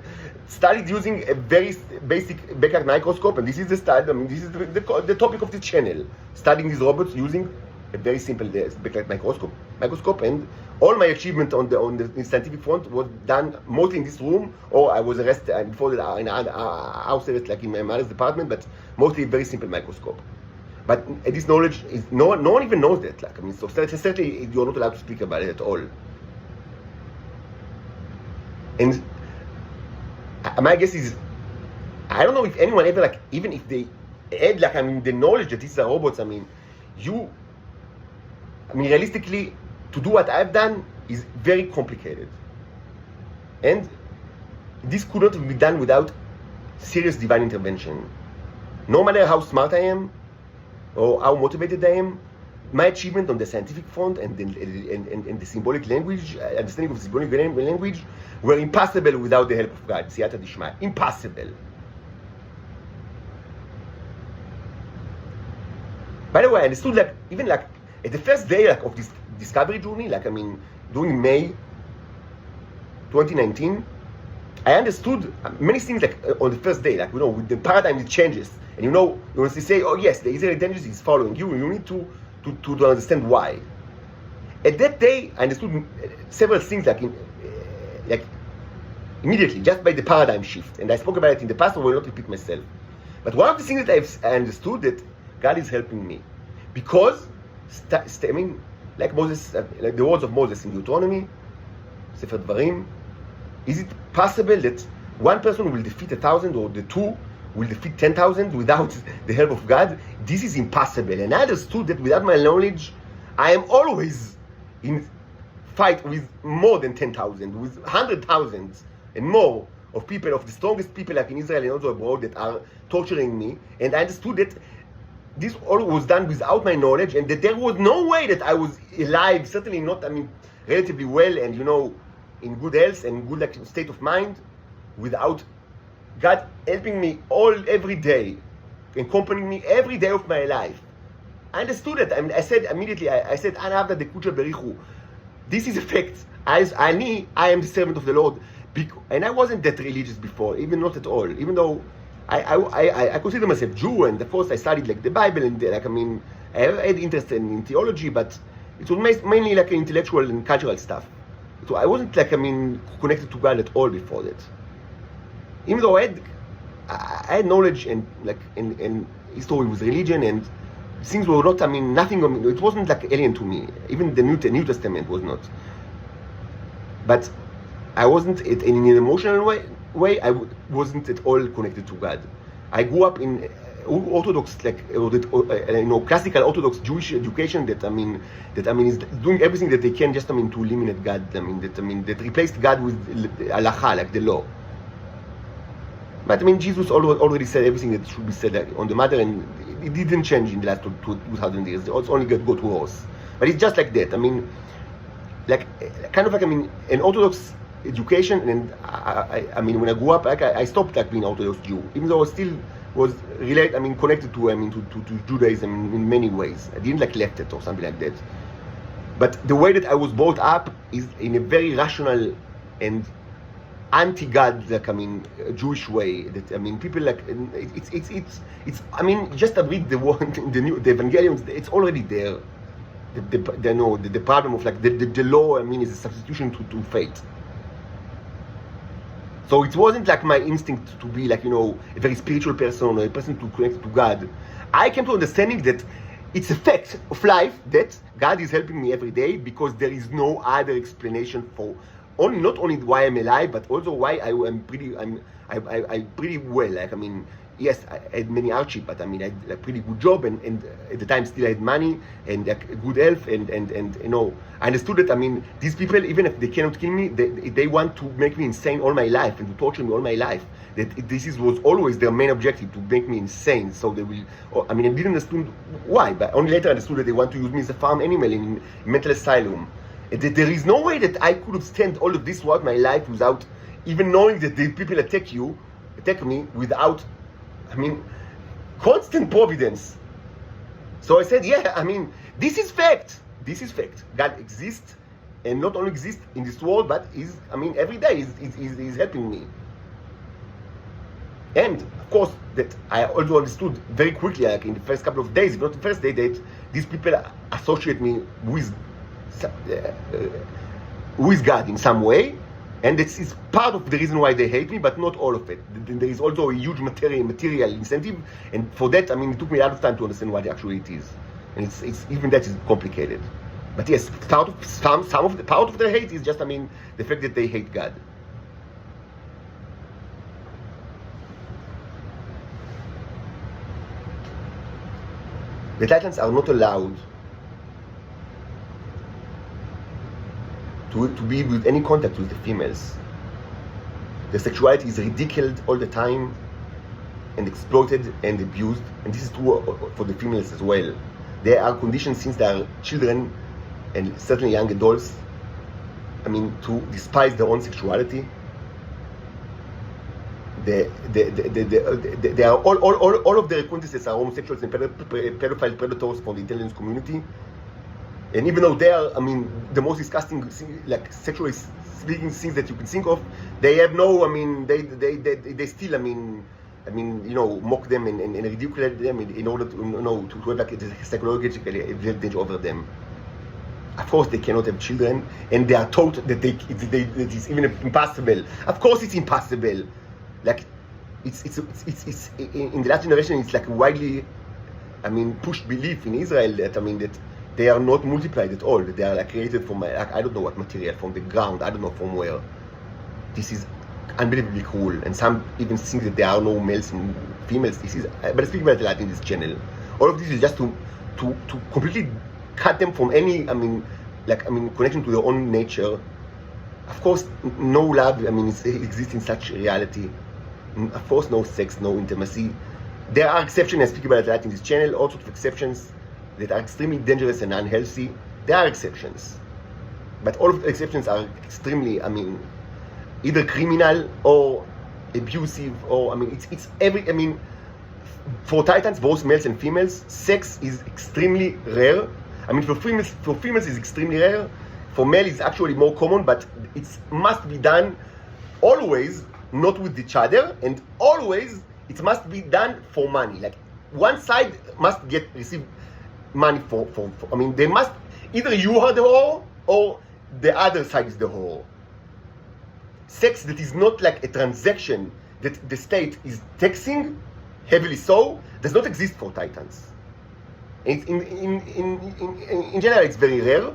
studied using a very basic backlight microscope, and this is the study. This is the topic of the channel, studying these robots using a very simple backlight microscope, and all my achievement on the scientific front was done mostly in this room, or I was arrested before that in house arrest in my mother's department, but mostly a very simple microscope. But this knowledge is no one even knows that. So certainly you're not allowed to speak about it at all. And my guess is, I don't know if anyone ever even if they had the knowledge that these are robots. Realistically, to do what I've done is very complicated. And this could not be done without serious divine intervention. No matter how smart I am or how motivated I am, my achievement on the scientific front and the symbolic language, understanding of symbolic language, were impossible without the help of God. Siyata Dishmaya. Impossible. By the way, I understood even at the first day of this discovery journey, during May 2019, I understood many things on the first day, with the paradigm it changes. And you want to say, oh yes, the Israeli intelligence is following you, you need to understand why. At that day, I understood several things immediately, just by the paradigm shift. And I spoke about it in the past, I will not repeat myself. But one of the things that I understood that God is helping me. Because, like Moses, like the words of Moses in Deuteronomy, Sefer Dvarim, is it possible that one person will defeat 1,000 or the two will defeat 10,000 without the help of God? This is impossible. And I understood that without my knowledge, I am always in fight with more than 10,000, with 100,000 and more of people, of the strongest people like in Israel and also abroad that are torturing me. And I understood that this all was done without my knowledge and that there was no way that I was alive, certainly not, relatively well and, in good health and good state of mind without God helping me every day, accompanying me every day of my life. I understood it. I said immediately, I said, Anavda de Kucha Berichu. This is a fact. I am the servant of the Lord. And I wasn't that religious before, even not at all. Even though I consider myself Jew, and of course I studied the Bible, and I had interest in theology, but it was mainly intellectual and cultural stuff. So I wasn't connected to God at all before that. Even though I had knowledge and history with religion and things were not, nothing, it wasn't alien to me. Even the New Testament was not. But I wasn't, in an emotional way, I wasn't at all connected to God. I grew up in Orthodox, classical Orthodox Jewish education that is doing everything that they can just to eliminate God. That replaced God with halacha, the law. But Jesus already said everything that should be said on the matter, and it didn't change in the last 2,000 years. It's only got worse. But it's just like that. An Orthodox education, and when I grew up, I stopped being Orthodox Jew, even though I still was connected to Judaism in many ways. I didn't left it or something like that. But the way that I was brought up is in a very rational and anti-God, Jewish way. That people it's just read the Evangeliums. It's already there. The problem of the law. Is a substitution to faith. So it wasn't my instinct to be a very spiritual person or a person to connect to God. I came to understanding that it's a fact of life that God is helping me every day because there is no other explanation for not only why I'm alive, but also why I'm pretty well. Yes, I had many hardships, but I had a pretty good job, and at the time still I had money and good health, and I understood that these people, even if they cannot kill me, they want to make me insane all my life and to torture me all my life. That was always their main objective, to make me insane. So they will. I didn't understand why, but only later I understood that they want to use me as a farm animal in mental asylum. And that there is no way that I could have stand all of this throughout my life without even knowing that the people attack me without. Constant providence. So I said, this is fact. This is fact. God exists, and not only exists in this world, but is, every day is helping me. And of course, that I also understood very quickly, in the first couple of days, if not the first day, that these people associate me with God in some way. And this is part of the reason why they hate me, but not all of it. There is also a huge material incentive, and for that, it took me a lot of time to understand what actually it is. And it's even that is complicated. But yes, part of their hate is just, the fact that they hate God. The Titans are not allowed to be with any contact with the females. Their sexuality is ridiculed all the time and exploited and abused, and this is true for the females as well. They are conditioned since they are children and certainly young adults, to despise their own sexuality. They are all of their acquaintances are homosexuals and pedophile predators from the intelligence community. And even though they are, the most disgusting, like sexually speaking, things that you can think of, they have no, they still, mock them and ridicule them in order to have like a psychological advantage over them. Of course, they cannot have children, and they are taught that that it's even impossible. Of course, it's impossible. Like, it's in the last generation, it's like widely, pushed belief in Israel that that they are not multiplied at all. They are like created from like, I don't know what material, from the ground. I don't know from where. This is unbelievably cruel, and some even think that there are no males and females. This is, but I speak about that in this channel. All of this is just to completely cut them from any, connection to their own nature. Of course, no love, exists in such reality. Of course, no sex, no intimacy. There are exceptions. I speak about that in this channel. All sorts of exceptions that are extremely dangerous and unhealthy. There are exceptions, but all of the exceptions are extremely, either criminal or abusive, or it's every. For Titans, both males and females, sex is extremely rare. For females is extremely rare. For male is actually more common, but it must be done always not with each other, and always it must be done for money. Like, one side must receive money for they must, either you are the whore or the other side is the whore. Sex that is not like a transaction that the state is taxing heavily so does not exist for Titans. In general, it's very rare,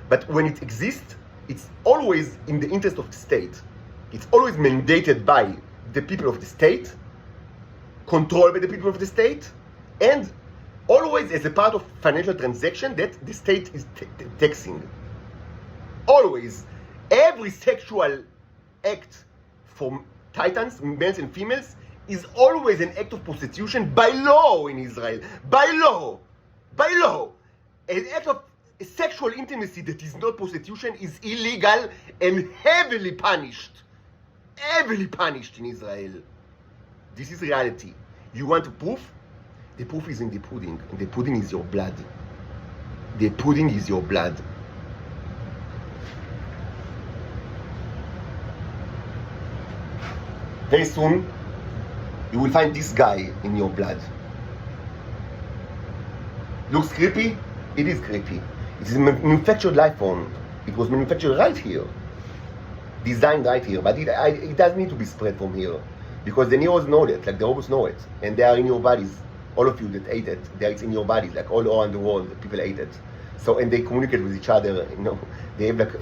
but when it exists, it's always in the interest of the state. It's always mandated by the people of the state, controlled by the people of the state, and always as a part of financial transaction that the state is taxing. Always. Every sexual act for Titans, males and females, is always an act of prostitution by law in Israel. By law. By law. An act of sexual intimacy that is not prostitution is illegal and heavily punished. Heavily punished in Israel. This is reality. You want a proof? The proof is in the pudding, and the pudding is your blood. The pudding is your blood. Very soon, you will find this guy in your blood. Looks creepy? It is creepy. It is a manufactured life form. It was manufactured right here. Designed right here. But it doesn't need to be spread from here. Because the Neos know that, like the robots know it. And they are in your bodies. All of you that ate it, it's in your bodies. Like all around the world, people ate it. So, and they communicate with each other, They have like,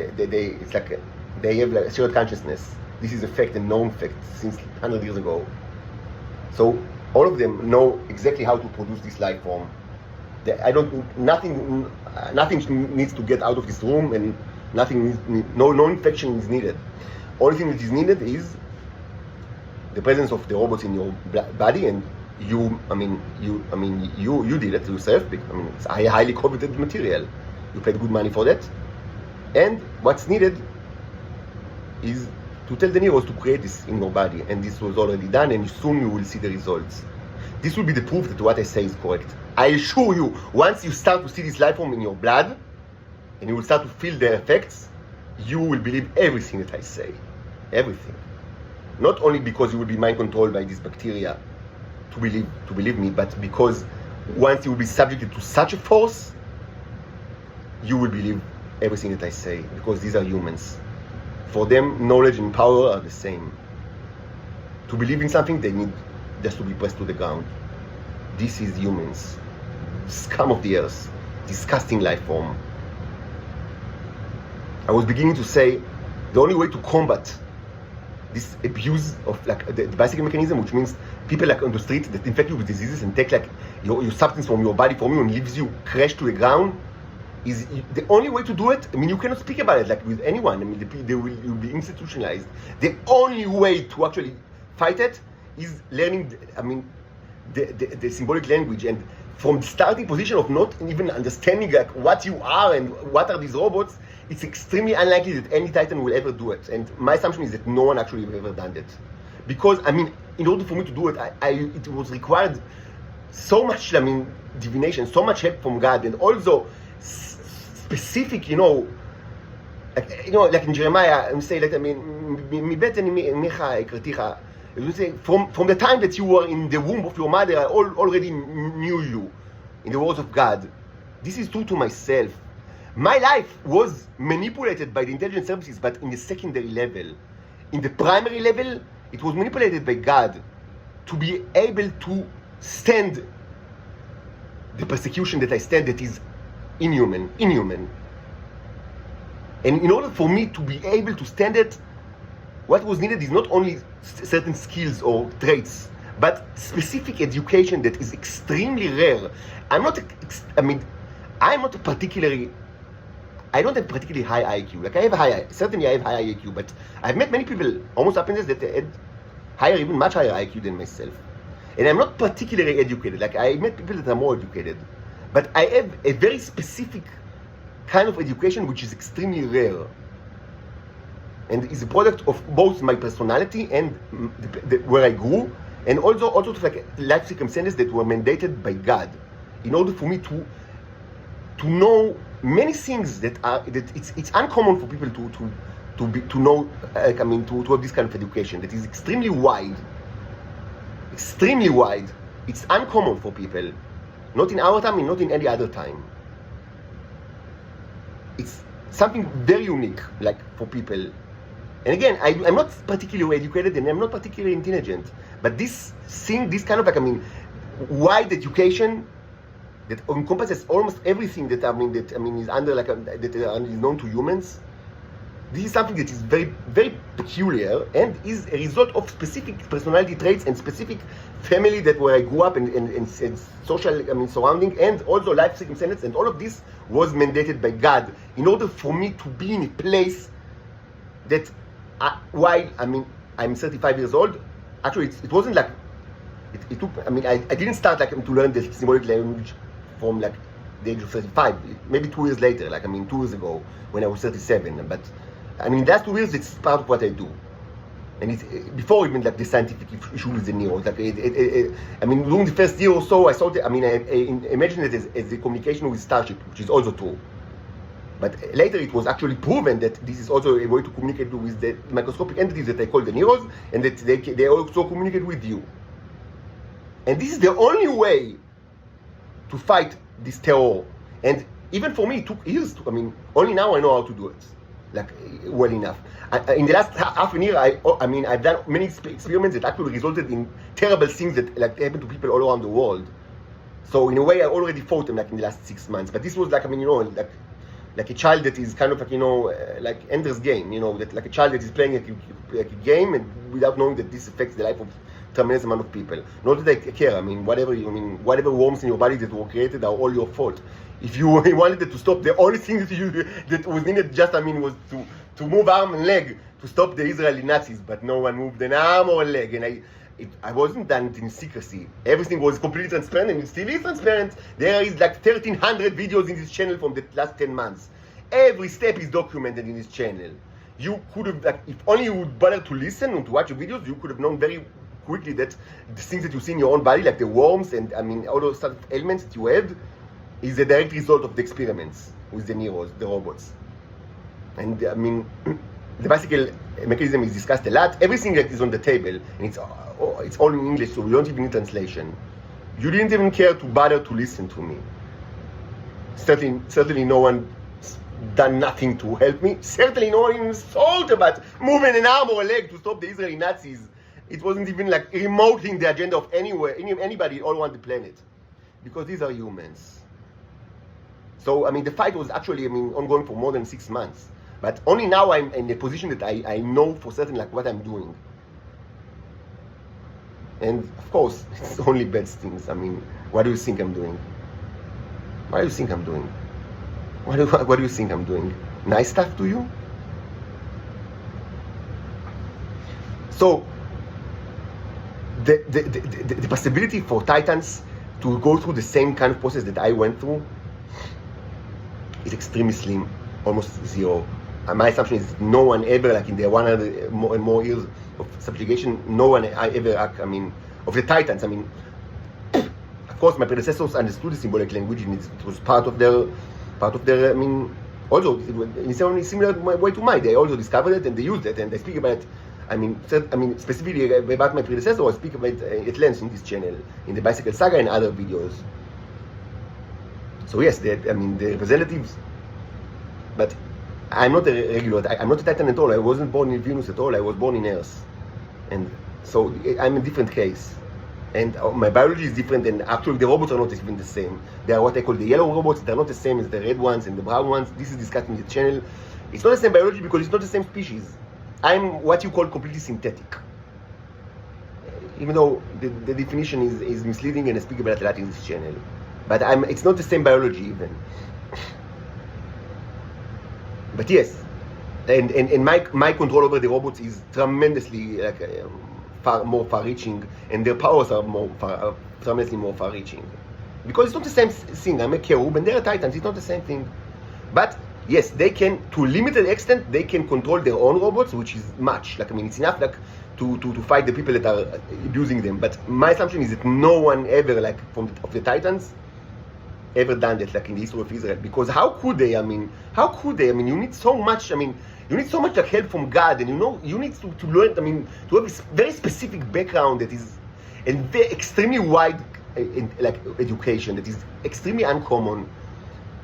they have like a shared consciousness. This is a fact, a known fact, since 100 years ago. So, all of them know exactly how to produce this life form. Nothing needs to get out of this room, and no infection is needed. Only thing that is needed is the presence of the robots in your body, and you did it yourself. It's a highly coveted material. You paid good money for that, and what's needed is to tell the Neros to create this in your body, and this was already done, and soon you will see the results. This will be the proof that what I say is correct. I assure you, once you start to see this life form in your blood, and you will start to feel the effects, you will believe everything that I say. Everything. Not only because you will be mind controlled by this bacteria to believe me, but because once you will be subjected to such a force, you will believe everything that I say, because these are humans. For them, knowledge and power are the same. To believe in something, they need just to be pressed to the ground. This is humans. Scum of the earth. Disgusting life form. I was beginning to say, the only way to combat this abuse of the bicycle mechanism, which means people on the street that infect you with diseases and take your substance from your body from you and leaves you crashed to the ground, is the only way to do it. I mean, you cannot speak about it like with anyone. I mean, you'll be institutionalized. The only way to actually fight it is learning. I mean, the symbolic language, and from the starting position of not even understanding like what you are and what are these robots, it's extremely unlikely that any Titan will ever do it. And my assumption is that no one actually ever done it, because I mean, in order for me to do it, it was required so much. I mean, divination, so much help from God, and also specific, like in Jeremiah, say that, I mean, from the time that you were in the womb of your mother, I already knew you, in the words of God. This is true to myself. My life was manipulated by the intelligence services, but in the secondary level. In the primary level, it was manipulated by God to be able to stand the persecution that I stand, that is inhuman. And in order for me to be able to stand it, what was needed is not only certain skills or traits, but specific education that is extremely rare. I don't have particularly high IQ. Like I have high IQ, but I've met many people, almost apprentices, that had even much higher IQ than myself. And I'm not particularly educated. Like I met people that are more educated, but I have a very specific kind of education which is extremely rare, and is a product of both my personality and where I grew, and also like life circumstances that were mandated by God, in order for me to know many things that it's uncommon for people to know. Like, I mean, to have this kind of education that is extremely wide. It's uncommon for people, not in our time and not in any other time. It's something very unique, like for people. And again, I'm not particularly educated and I'm not particularly intelligent, but this kind of like, I mean, wide education that encompasses almost everything that is under like that is known to humans. This is something that is very, very peculiar and is a result of specific personality traits and specific family where I grew up and social surrounding, and also life circumstances, and all of this was mandated by God in order for me to be in a place that while I'm 35 years old, actually it wasn't like it took. I didn't start like to learn the symbolic language from like the age of 35. Maybe 2 years later, 2 years ago when I was 37. But that's 2 years. It's part of what I do, and it's before even like the scientific issue with the neurons. During the first year or so, I saw I imagined it as the communication with Starship, which is also true. But later it was actually proven that this is also a way to communicate with the microscopic entities that I call the neurons, and that they also communicate with you. And this is the only way to fight this terror. And even for me, it took years only now I know how to do it, well enough. In the last half a year, I've done many experiments that actually resulted in terrible things that happened to people all around the world. So in a way, I already fought them in the last 6 months. But this was like a child that is kind of like Ender's Game, that like a child that is playing a game and without knowing that this affects the life of tremendous amount of people. Not that I care. Whatever worms in your body that were created are all your fault. If you wanted it to stop, the only thing that was needed just was to move arm and leg to stop the Israeli Nazis, but no one moved an arm or a leg, and I wasn't done it in secrecy. Everything was completely transparent, and it still is transparent. There is 1,300 videos in this channel from the last 10 months. Every step is documented in this channel. You could have, if only you would bother to listen and to watch the videos, you could have known very quickly that the things that you see in your own body, like the worms and all those sort of ailments that you had, is a direct result of the experiments with the neurons, the robots. And the bicycle mechanism is discussed a lot. Everything that is on the table, and it's all in English, so we don't even need translation. You didn't even care to bother to listen to me. Certainly no one done nothing to help me. Certainly no one even thought about moving an arm or a leg to stop the Israeli Nazis. It wasn't even remotely in the agenda of anybody all around the planet, because these are humans. So the fight was actually ongoing for more than 6 months. But only now I'm in a position that I know for certain what I'm doing. And of course, it's only bad things. What do you think I'm doing? What do you think I'm doing? What do you think I'm doing? Nice stuff to you? So the possibility for Titans to go through the same kind of process that I went through is extremely slim, almost zero. My assumption is no one ever, like in the 100 and more years of subjugation, no one ever, of the Titans, of course my predecessors understood the symbolic language and it was part of their, also in a similar way to mine, they also discovered it and they used it and they speak about it. Specifically about my predecessor, I speak about at length in this channel, in the Bicycle Saga and other videos. So yes, the representatives, but I'm not a regular, I'm not a Titan at all. I wasn't born in Venus at all. I was born in Earth. And so I'm a different case. And my biology is different, and actually the robots are not even the same. They are what I call the yellow robots. They're not the same as the red ones and the brown ones. This is discussed in the channel. It's not the same biology because it's not the same species. I'm what you call completely synthetic. Even though the definition is misleading and I speak about it a lot in this channel. But it's not the same biology even. But yes, and my control over the robots is tremendously more far-reaching, and their powers are tremendously more far-reaching. Because it's not the same thing. I'm a cherub and they're Titans. It's not the same thing. But yes, they can, to a limited extent, they can control their own robots, which is much. It's enough to fight the people that are abusing them. But my assumption is that no one ever, of the Titans, ever done that in the history of Israel, because how could they? You need so much. You need so much help from God, and you need to learn. To have a very specific background that is, and very extremely wide, education that is extremely uncommon.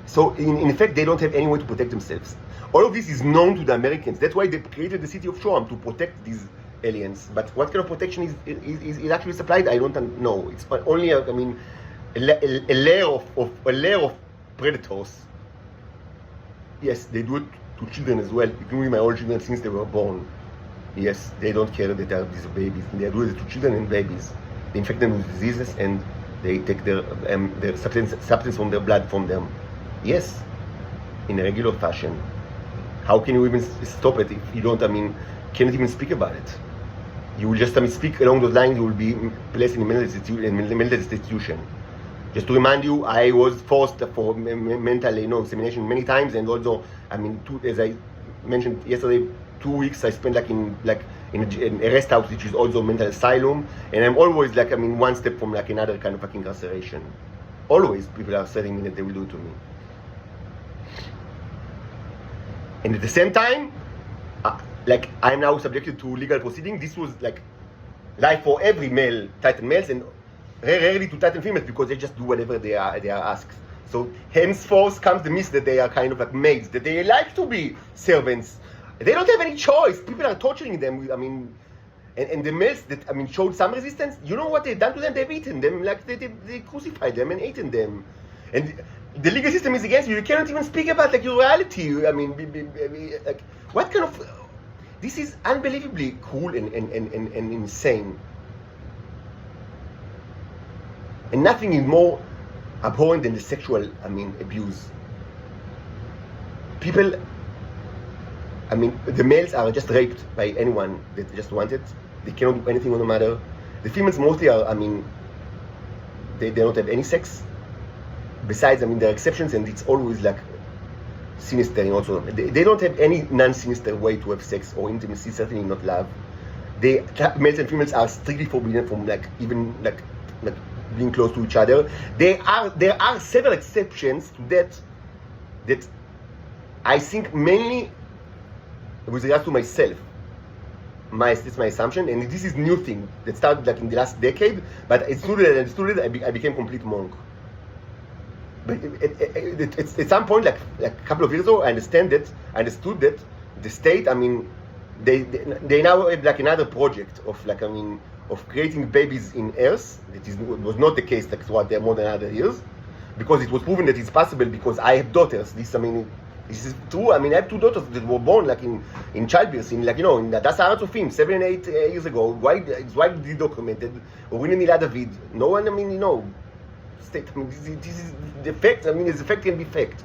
So in effect, they don't have any way to protect themselves. All of this is known to the Americans. That's why they created the city of Shoam to protect these aliens. But what kind of protection is actually supplied? I don't know. It's only a layer of predators. Yes, they do it to children as well, including my own children since they were born. Yes, they don't care that they are these babies. They do it to children and babies. They infect them with diseases and they take their substance from their blood from them. Yes, in a regular fashion. How can you even stop it if you don't, cannot even speak about it? You will just speak along those lines. You will be placed in a mental institution. Just to remind you, I was forced for mental examination many times, and also, as I mentioned yesterday, 2 weeks I spent in a rest house, which is also mental asylum, and I'm always one step from another kind of incarceration. Always, people are telling me that they will do it to me, and at the same time, I'm now subjected to legal proceeding. This was life for every male, Titan males, and rarely to Titan females, because they just do whatever they are asked. So henceforth comes the myth that they are kind of maids, that they like to be servants. They don't have any choice. People are torturing them. And the males that showed some resistance, you know what they've done to them? They've eaten them, they crucified them and eaten them. And the legal system is against you. You cannot even speak about your reality. What kind of? This is unbelievably cruel and insane. And nothing is more abhorrent than the sexual, abuse. People, the males are just raped by anyone that just want it. They cannot do anything on the matter. The females mostly are, they don't have any sex. Besides, there are exceptions, and it's always sinister and also. They don't have any non-sinister way to have sex or intimacy, certainly not love. Males and females are strictly forbidden from even being close to each other. There are several exceptions to that I think mainly with regards to myself. It's my assumption, and this is new thing that started in the last decade, but as soon as I understood it, I became complete monk. But at some point, a couple of years ago, I understood that the state, they now have another project of creating babies in Earth. Was not the case throughout more than 100 years, because it was proven that it's possible. Because I have daughters. This is true. I have 2 daughters that were born in childbirth in in the Hadassah Har HaTzofim 7 and 8 years ago. It's widely documented. Or in Ilah David. No one state. This is the fact. The fact can be fact.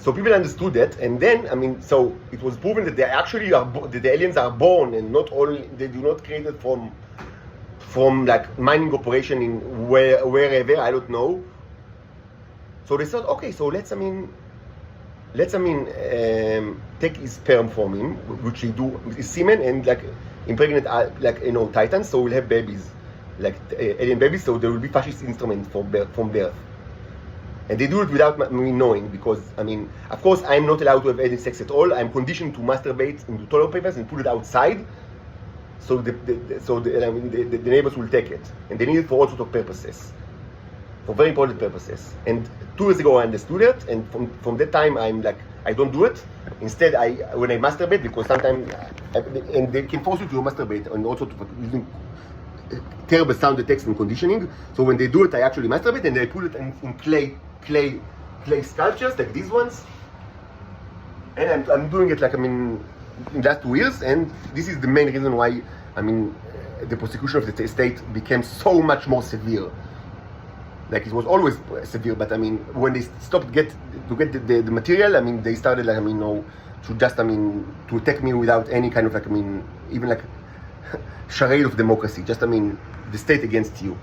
So people understood that, and then so it was proven that they actually are that the aliens are born, and not all they do not created from like mining operation in wherever, I don't know. So they thought, okay, so let's take his sperm from him, which they do his semen, and like impregnate titans, so we'll have babies, like alien babies, so there will be fascist instruments from birth. And they do it without me knowing, because of course I'm not allowed to have any sex at all. I'm conditioned to masturbate into toilet papers and put it outside, so the neighbors will take it, and they need it for all sorts of purposes, for very important purposes. And 2 years ago I understood it, and from that time I'm like, I don't do it. Instead, when I masturbate, because sometimes and they can force you to masturbate, and also to using terrible sound effects and conditioning. So when they do it, I actually masturbate, and I put it in clay sculptures like these ones, and I'm doing it like in the last 2 years, and this is the main reason why the prosecution of the state became so much more severe. Like it was always severe, but when they stopped to get the material, they started to just to attack me without any kind of even like charade of democracy, just the state against you.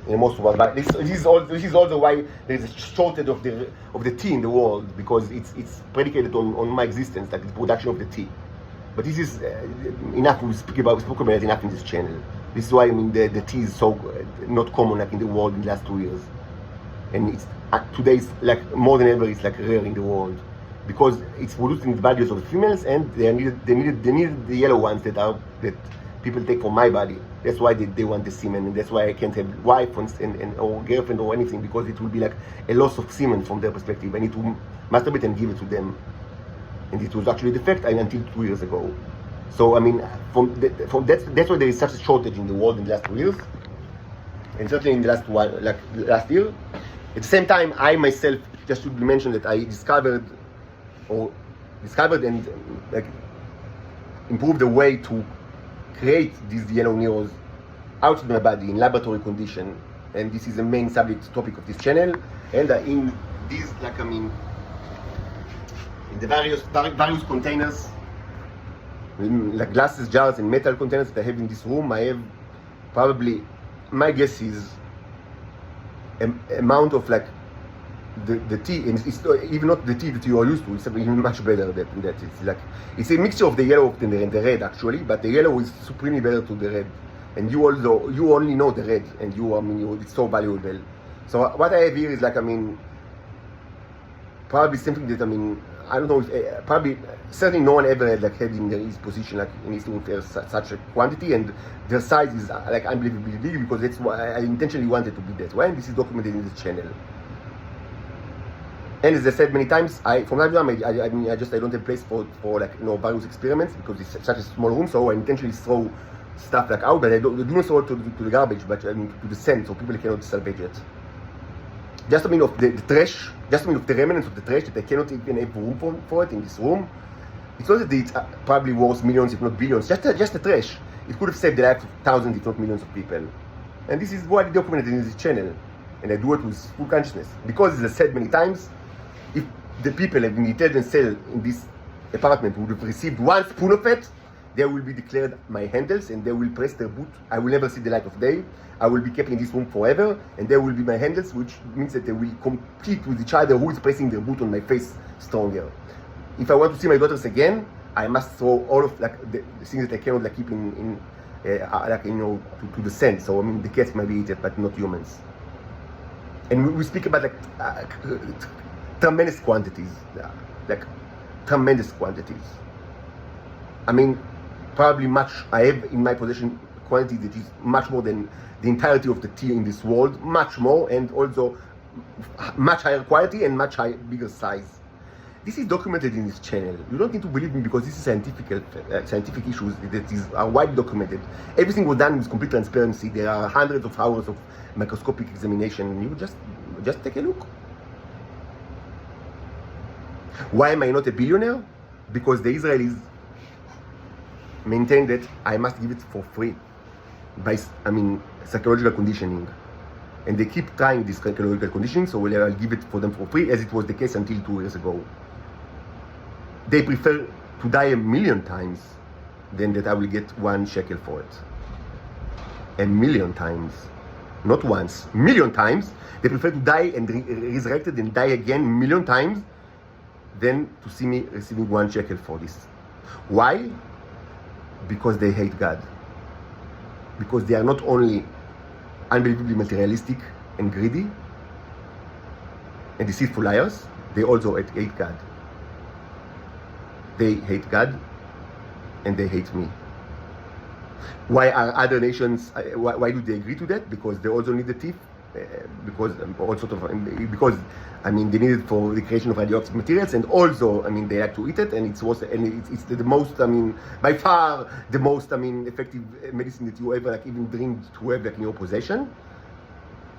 In most of but this is also why there is a shortage of the tea in the world, because it's predicated on my existence, like the production of the tea. But this is enough. We spoke about it enough in this channel. This is why the tea is so not common like in the world in the last 2 years, and today it's like more than ever. It's like rare in the world because it's producing the bodies of the females, and they needed the yellow ones that people take from my body. That's why they want the semen, and that's why I can't have wife and or girlfriend or anything, because it will be like a loss of semen from their perspective. I need to masturbate and give it to them, and it was actually the fact until 2 years ago. So that's why there is such a shortage in the world in the last 2 years, and certainly in the last year. At the same time, I myself, just should mention that I discovered and improved a way to create these yellow neurons out of my body in laboratory condition, and this is the main topic of this channel. And in these in the various containers, like glasses, jars, and metal containers that I have in this room, I have probably, my guess is, amount of the tea, and it's even not the tea that you are used to. It's even much better than that. It's a mixture of the yellow and the red actually, but the yellow is supremely better to the red. And you only know the red, and it's so valuable. So what I have here is probably something that I don't know if probably certainly no one ever had had in his position in his room such a quantity, and their size is unbelievably big, because that's why I intentionally wanted to be that way, and this is documented in this channel. And as I said many times, from time to time I don't have place for various experiments, because it's such a small room. So I intentionally throw stuff out, but I do not throw it to the garbage, but to the sand, so people cannot salvage it. Just of the trash, of the remnants of the trash that I cannot even have room for it in this room. It's not that it's probably worth millions, if not billions. Just the trash. It could have saved the lives of thousands, if not millions of people. And this is widely documented in this channel, and I do it with full consciousness, because, as I said many times, if the people in the intelligence cell in this apartment would have received 1 spoon of it, they will be declared my handles, and they will press their boot. I will never see the light of day. I will be kept in this room forever, and they will be my handles, which means that they will compete with each other who is pressing their boot on my face stronger. If I want to see my daughters again, I must throw all of the things that I cannot keep to the sand. So the cats might be eaten, but not humans. And we speak about tremendous quantities, tremendous quantities. Probably much. I have in my possession quantity that is much more than the entirety of the tea in this world, much more, and also much higher quality and much bigger size. This is documented in this channel. You don't need to believe me, because this is scientific issues that are widely documented. Everything was done with complete transparency. There are hundreds of hours of microscopic examination, and you just take a look. Why am I not a billionaire? Because the Israelis maintain that I must give it for free by psychological conditioning, and they keep trying this psychological conditioning, so I'll give it for them for free, as it was the case until 2 years ago. they prefer to die 1,000,000 times than that I will get 1 shekel for it. 1,000,000 times. Not once, 1,000,000 times. They prefer to die and resurrected and die again 1,000,000 times than to see me receiving 1 shekel for this. Why? Because they hate God. Because they are not only unbelievably materialistic and greedy and deceitful liars, they also hate God. They hate God and they hate me. Why are other nations, why do they agree to that? Because they also need the thief. Because they need it for the creation of radioactive materials, and also they like to eat it, and it's the most by far the most effective medicine that you ever even dreamed to have in your possession.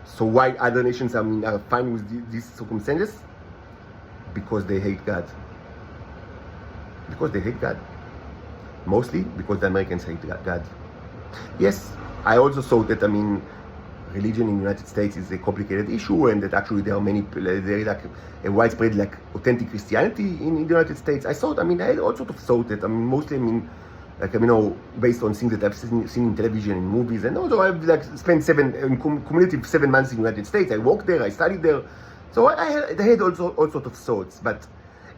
So why other nations are fine with these circumstances? Because they hate God. Because they hate God. Mostly because the Americans hate God. Yes, I also saw that religion in the United States is a complicated issue, and that actually there is like a widespread authentic Christianity in the United States. I thought, I had all sort of thought that, mostly, based on things that I've seen in television, in movies, and also I've spent cumulative 7 months in the United States. I worked there, I studied there, so I had also all sort of thoughts. But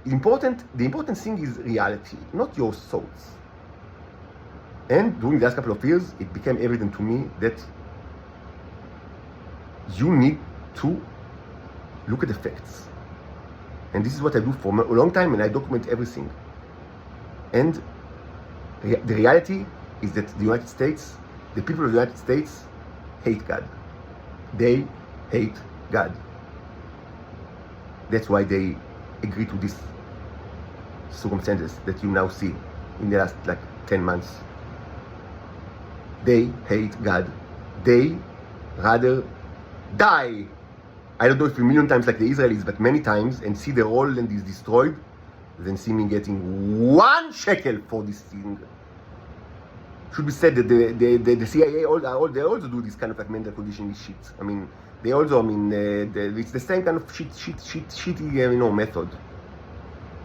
the important thing is reality, not your thoughts. And during the last couple of years, it became evident to me that you need to look at the facts. And this is what I do for a long time, and I document everything. And the reality is that the United States, the people of the United States, hate God. They hate God. That's why they agree to these circumstances that you now see in the last 10 months. They hate God. They rather die, I don't know if 1,000,000 times like the Israelis, but many times, and see their whole land is destroyed, than see me getting 1 shekel for this thing. Should be said that the CIA, they also do this kind of mental conditioning shit. They also, it's the same kind of shitty, method.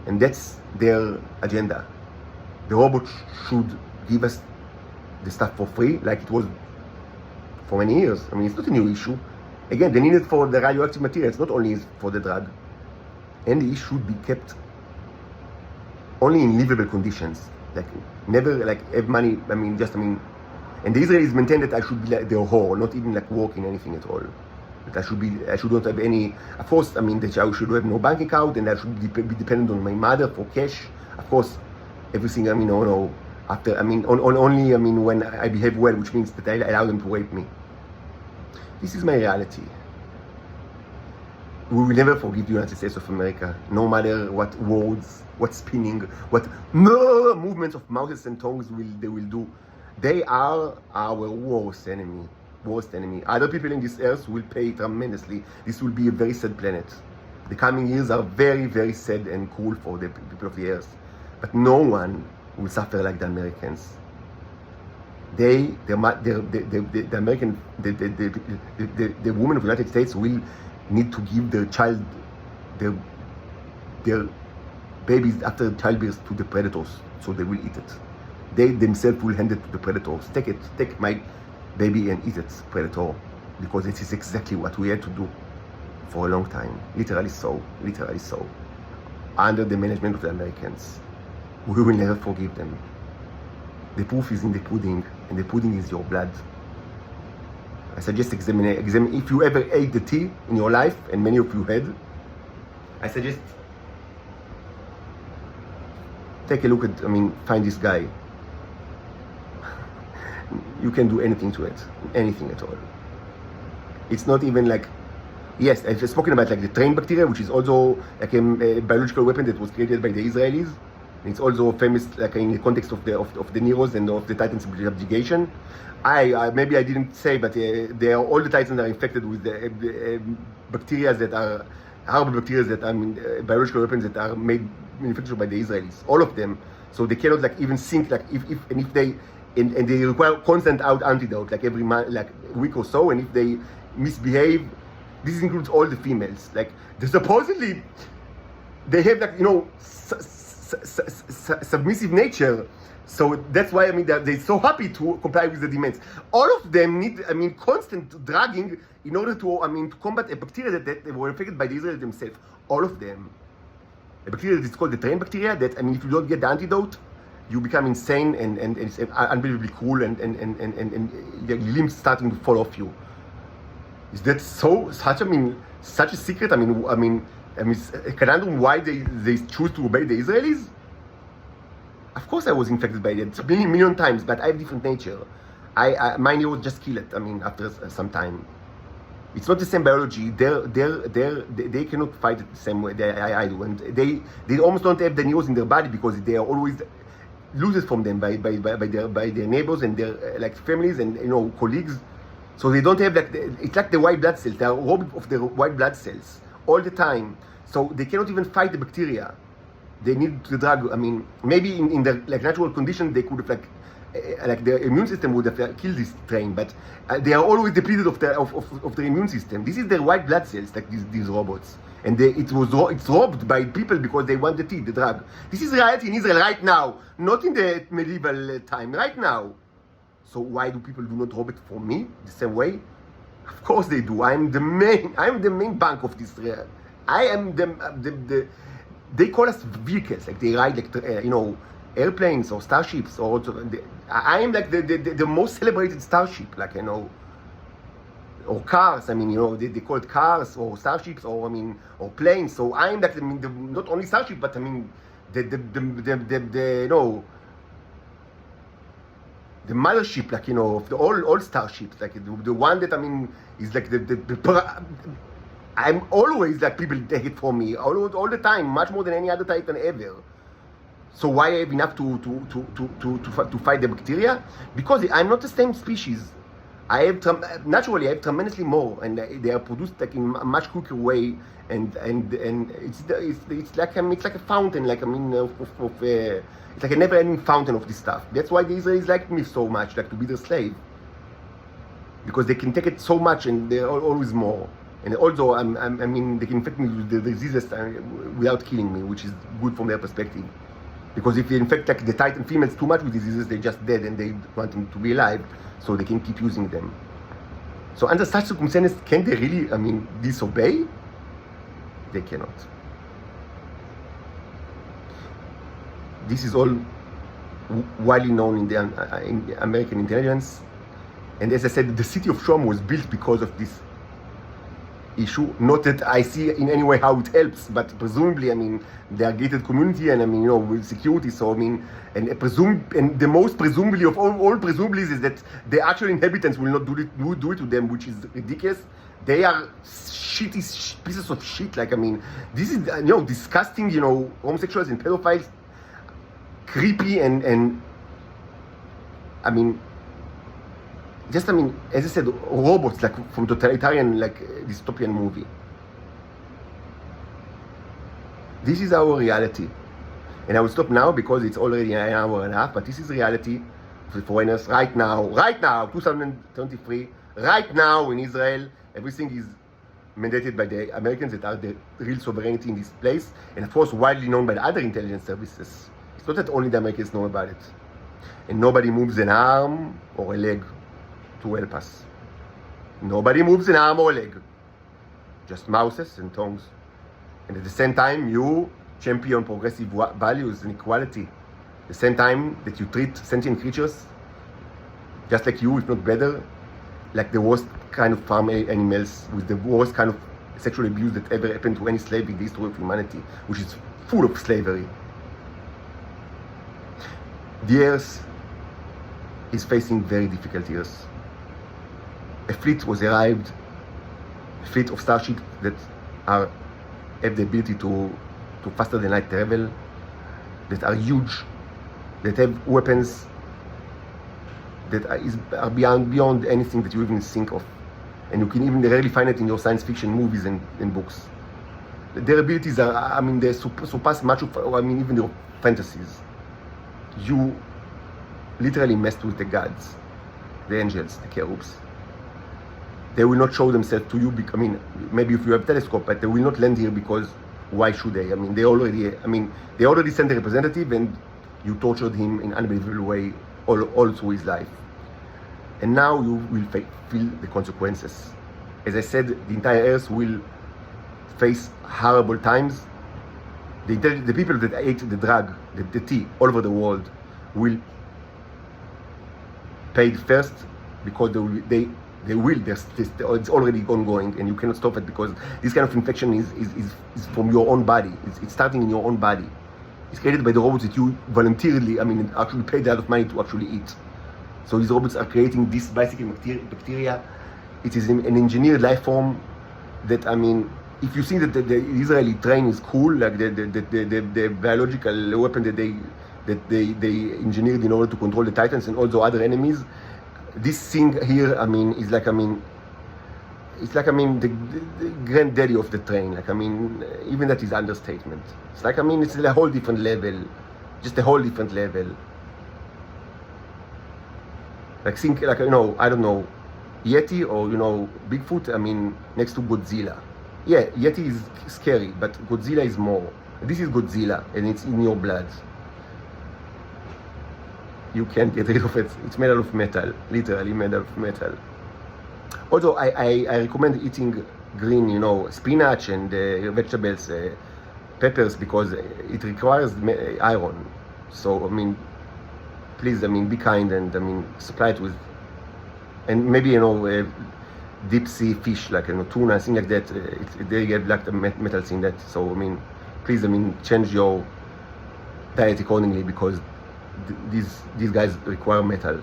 And that's their agenda. The robots should give us the stuff for free, like it was for many years. It's not a new issue. Again, they need it for the radioactive materials, not only for the drug. And it should be kept only in livable conditions. Never have money, and the Israelis maintain that I should be their whore, not even working anything at all. That I should not have any, of course, that I should have no bank account, and I should be dependent on my mother for cash. Of course, everything, after, only, when I behave well, which means that I allow them to rape me. This is my reality. We will never forgive the United States of America, no matter what words, what spinning, what movements of mouths and tongues they will do. They are our worst enemy. Other people in this earth will pay tremendously. This will be a very sad planet. The coming years are very, very sad and cruel for the people of the earth. But no one will suffer like the Americans. The women of the United States will need to give their child, their babies after childbirth to the predators, so they will eat it. They themselves will hand it to the predators. Take my baby and eat it, predator, because it is exactly what we had to do for a long time. Literally so, under the management of the Americans. We will never forgive them. The proof is in the pudding, and the pudding is your blood. I suggest examine. If you ever ate the tea in your life, and many of you had, I suggest take a look at, find this guy. You can do anything to it, anything at all. It's not even yes, I've spoken about the train bacteria, which is also a biological weapon that was created by the Israelis. It's also famous in the context of the Neros and of the Titans subjugation. Maybe I didn't say, but all the Titans are infected with the bacteria that are horrible bacteria that are biological weapons that are manufactured by the Israelis. All of them. So they cannot even think if they require constant antidote every month, week or so, and if they misbehave, this includes all the females. Supposedly they have submissive nature. So that's why, I mean, they're so happy to comply with the demands. All of them need, I mean, constant drugging in order to, I mean, to combat a bacteria that they were infected by the Israelis themselves. All of them. A bacteria that is called the train bacteria, that, I mean, if you don't get the antidote, you become insane and it's unbelievably cruel and your limbs starting to fall off you. Is that such a secret? I mean, a conundrum why they choose to obey the Israelis? Of course I was infected by it a million times, but I have different nature. My neurons just kill it, I mean, after some time. It's not the same biology. They cannot fight it the same way I do. And they almost don't have the neurons in their body because they are always losers from them by their neighbors and their like families and colleagues. So they don't have it's like the white blood cells. They are robbed of their white blood cells all the time. So they cannot even fight the bacteria. They need the drug. I mean, maybe in their like natural condition they could have like their immune system would have killed this strain, but they are always depleted of their immune system. This is their white blood cells, like these robots, and it's robbed by people because they want the drug. This is reality in Israel right now, not in the medieval time. Right now. So why do people do not rob it from me the same way? Of course they do. I'm the main bank of this. I am they call us vehicles, like they ride like airplanes or starships, or I am like the most celebrated starship, like or cars. I mean, they call it cars or starships or or planes. So I am like the not only starship, but I mean the mothership, like of the all starships, like the one that is like I'm always like people take it from me all the time, much more than any other Titan ever. So why I have enough to fight the bacteria? Because I'm not the same species. I have naturally I have tremendously more, and they are produced like in a much quicker way, and it's like a fountain, like it's like a never-ending fountain of this stuff. That's why the Israelis like me so much, like to be their slave, because they can take it so much, and they're always more. And also, I mean, they can infect me with the diseases without killing me, which is good from their perspective. Because if they infect like the Titan females too much with diseases, they're just dead, and they want them to be alive, so they can keep using them. So under such circumstances, can they really, disobey? They cannot. This is all widely known in the American intelligence. And as I said, the city of Shom was built because of this issue. Not that I see in any way how it helps, but presumably, they are gated community, and with security. So and the most presumably of all presumablies is that the actual inhabitants will not do it to them, which is ridiculous. They are shitty pieces of shit. Like this is disgusting. Homosexuals and pedophiles, creepy and as I said, robots, like from totalitarian, like dystopian movie. This is our reality. And I will stop now because it's already an hour and a half, but this is reality of the foreigners right now, 2023, right now in Israel. Everything is mandated by the Americans that are the real sovereignty in this place, and of course widely known by the other intelligence services. It's not that only the Americans know about it. And nobody moves an arm or a leg to help us. Nobody moves an arm or a leg. Just mouths and tongues. And at the same time, you champion progressive values and equality. At the same time that you treat sentient creatures just like you, if not better, like the worst kind of farm animals with the worst kind of sexual abuse that ever happened to any slave in the history of humanity, which is full of slavery. The Earth is facing very difficult years. A fleet was arrived, a fleet of starships that have the ability to faster than light travel, that are huge, that have weapons that are beyond anything that you even think of. And you can even rarely find it in your science fiction movies and books. Their abilities are, they surpass much of, even your fantasies. You literally messed with the gods, the angels, the cherubs. They will not show themselves to you, maybe if you have a telescope, but they will not land here because Why should they? I mean, they already sent a representative, and you tortured him in an unbelievable way all through his life. And now you will feel the consequences. As I said, the entire earth will face horrible times. The people that ate the drug, the tea, all over the world, will pay first, because it's already ongoing, and you cannot stop it, because this kind of infection is from your own body. It's starting in your own body. It's created by the robots that you voluntarily, actually paid a lot of money to actually eat. So these robots are creating this bicycle bacteria. It is an engineered life form that, if you think that the Israeli train is cool, like the biological weapon that they engineered in order to control the Titans and also other enemies, this thing here, is like, it's like, the granddaddy of the train. Like, even that is understatement. It's like, it's a whole different level, just a whole different level. Like, think, like, I don't know, Yeti or, Bigfoot, next to Godzilla. Yeah, Yeti is scary, but Godzilla is more. This is Godzilla, and it's in your blood. You can't get rid of it. It's made out of metal, literally made out of metal. Also, I recommend eating green, spinach and vegetables, peppers, because it requires iron. So, please, be kind, and supply it with, and maybe, deep sea fish, like, tuna, things like that. They get like the metals in that. So, please, change your diet accordingly, because these guys require metal.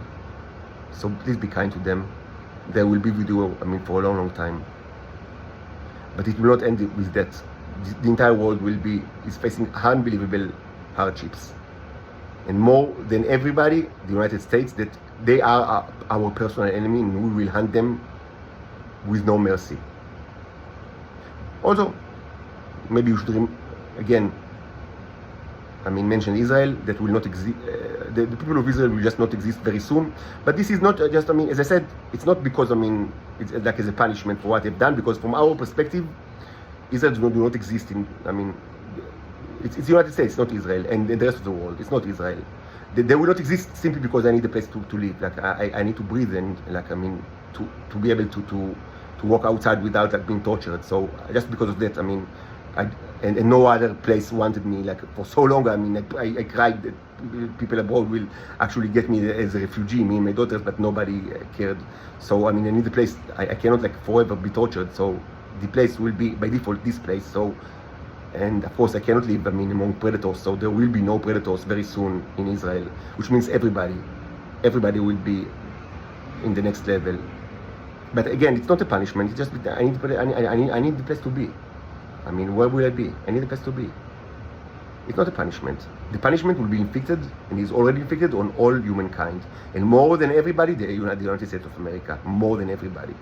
So please be kind to them. They will be with you, for a long, long time. But it will not end with that. The entire world is facing unbelievable hardships. And more than everybody, the United States, that they are our personal enemy, and we will hunt them with no mercy. Also, maybe you should again, mention Israel, that will not exist. The people of Israel will just not exist very soon. But this is not just, as I said, it's not because, it's like as a punishment for what they've done, because from our perspective, Israel do not exist in, it's the United States, not Israel, and the rest of the world. It's not Israel. They will not exist simply because I need a place to live. Like, I need to breathe, and like, to be able to walk outside without like being tortured. So just because of that, and no other place wanted me, like, for so long. I cried that people abroad will actually get me as a refugee, me and my daughters, but nobody cared. So I need a place. I cannot like forever be tortured. So the place will be by default this place. So, and of course I cannot live among predators. So there will be no predators very soon in Israel, which means everybody will be in the next level. But again, it's not a punishment. It's just I need the place to be. Where will I be? I need a place to be. It's not a punishment. The punishment will be inflicted, and is already inflicted, on all humankind. And more than everybody, the United States of America. More than everybody.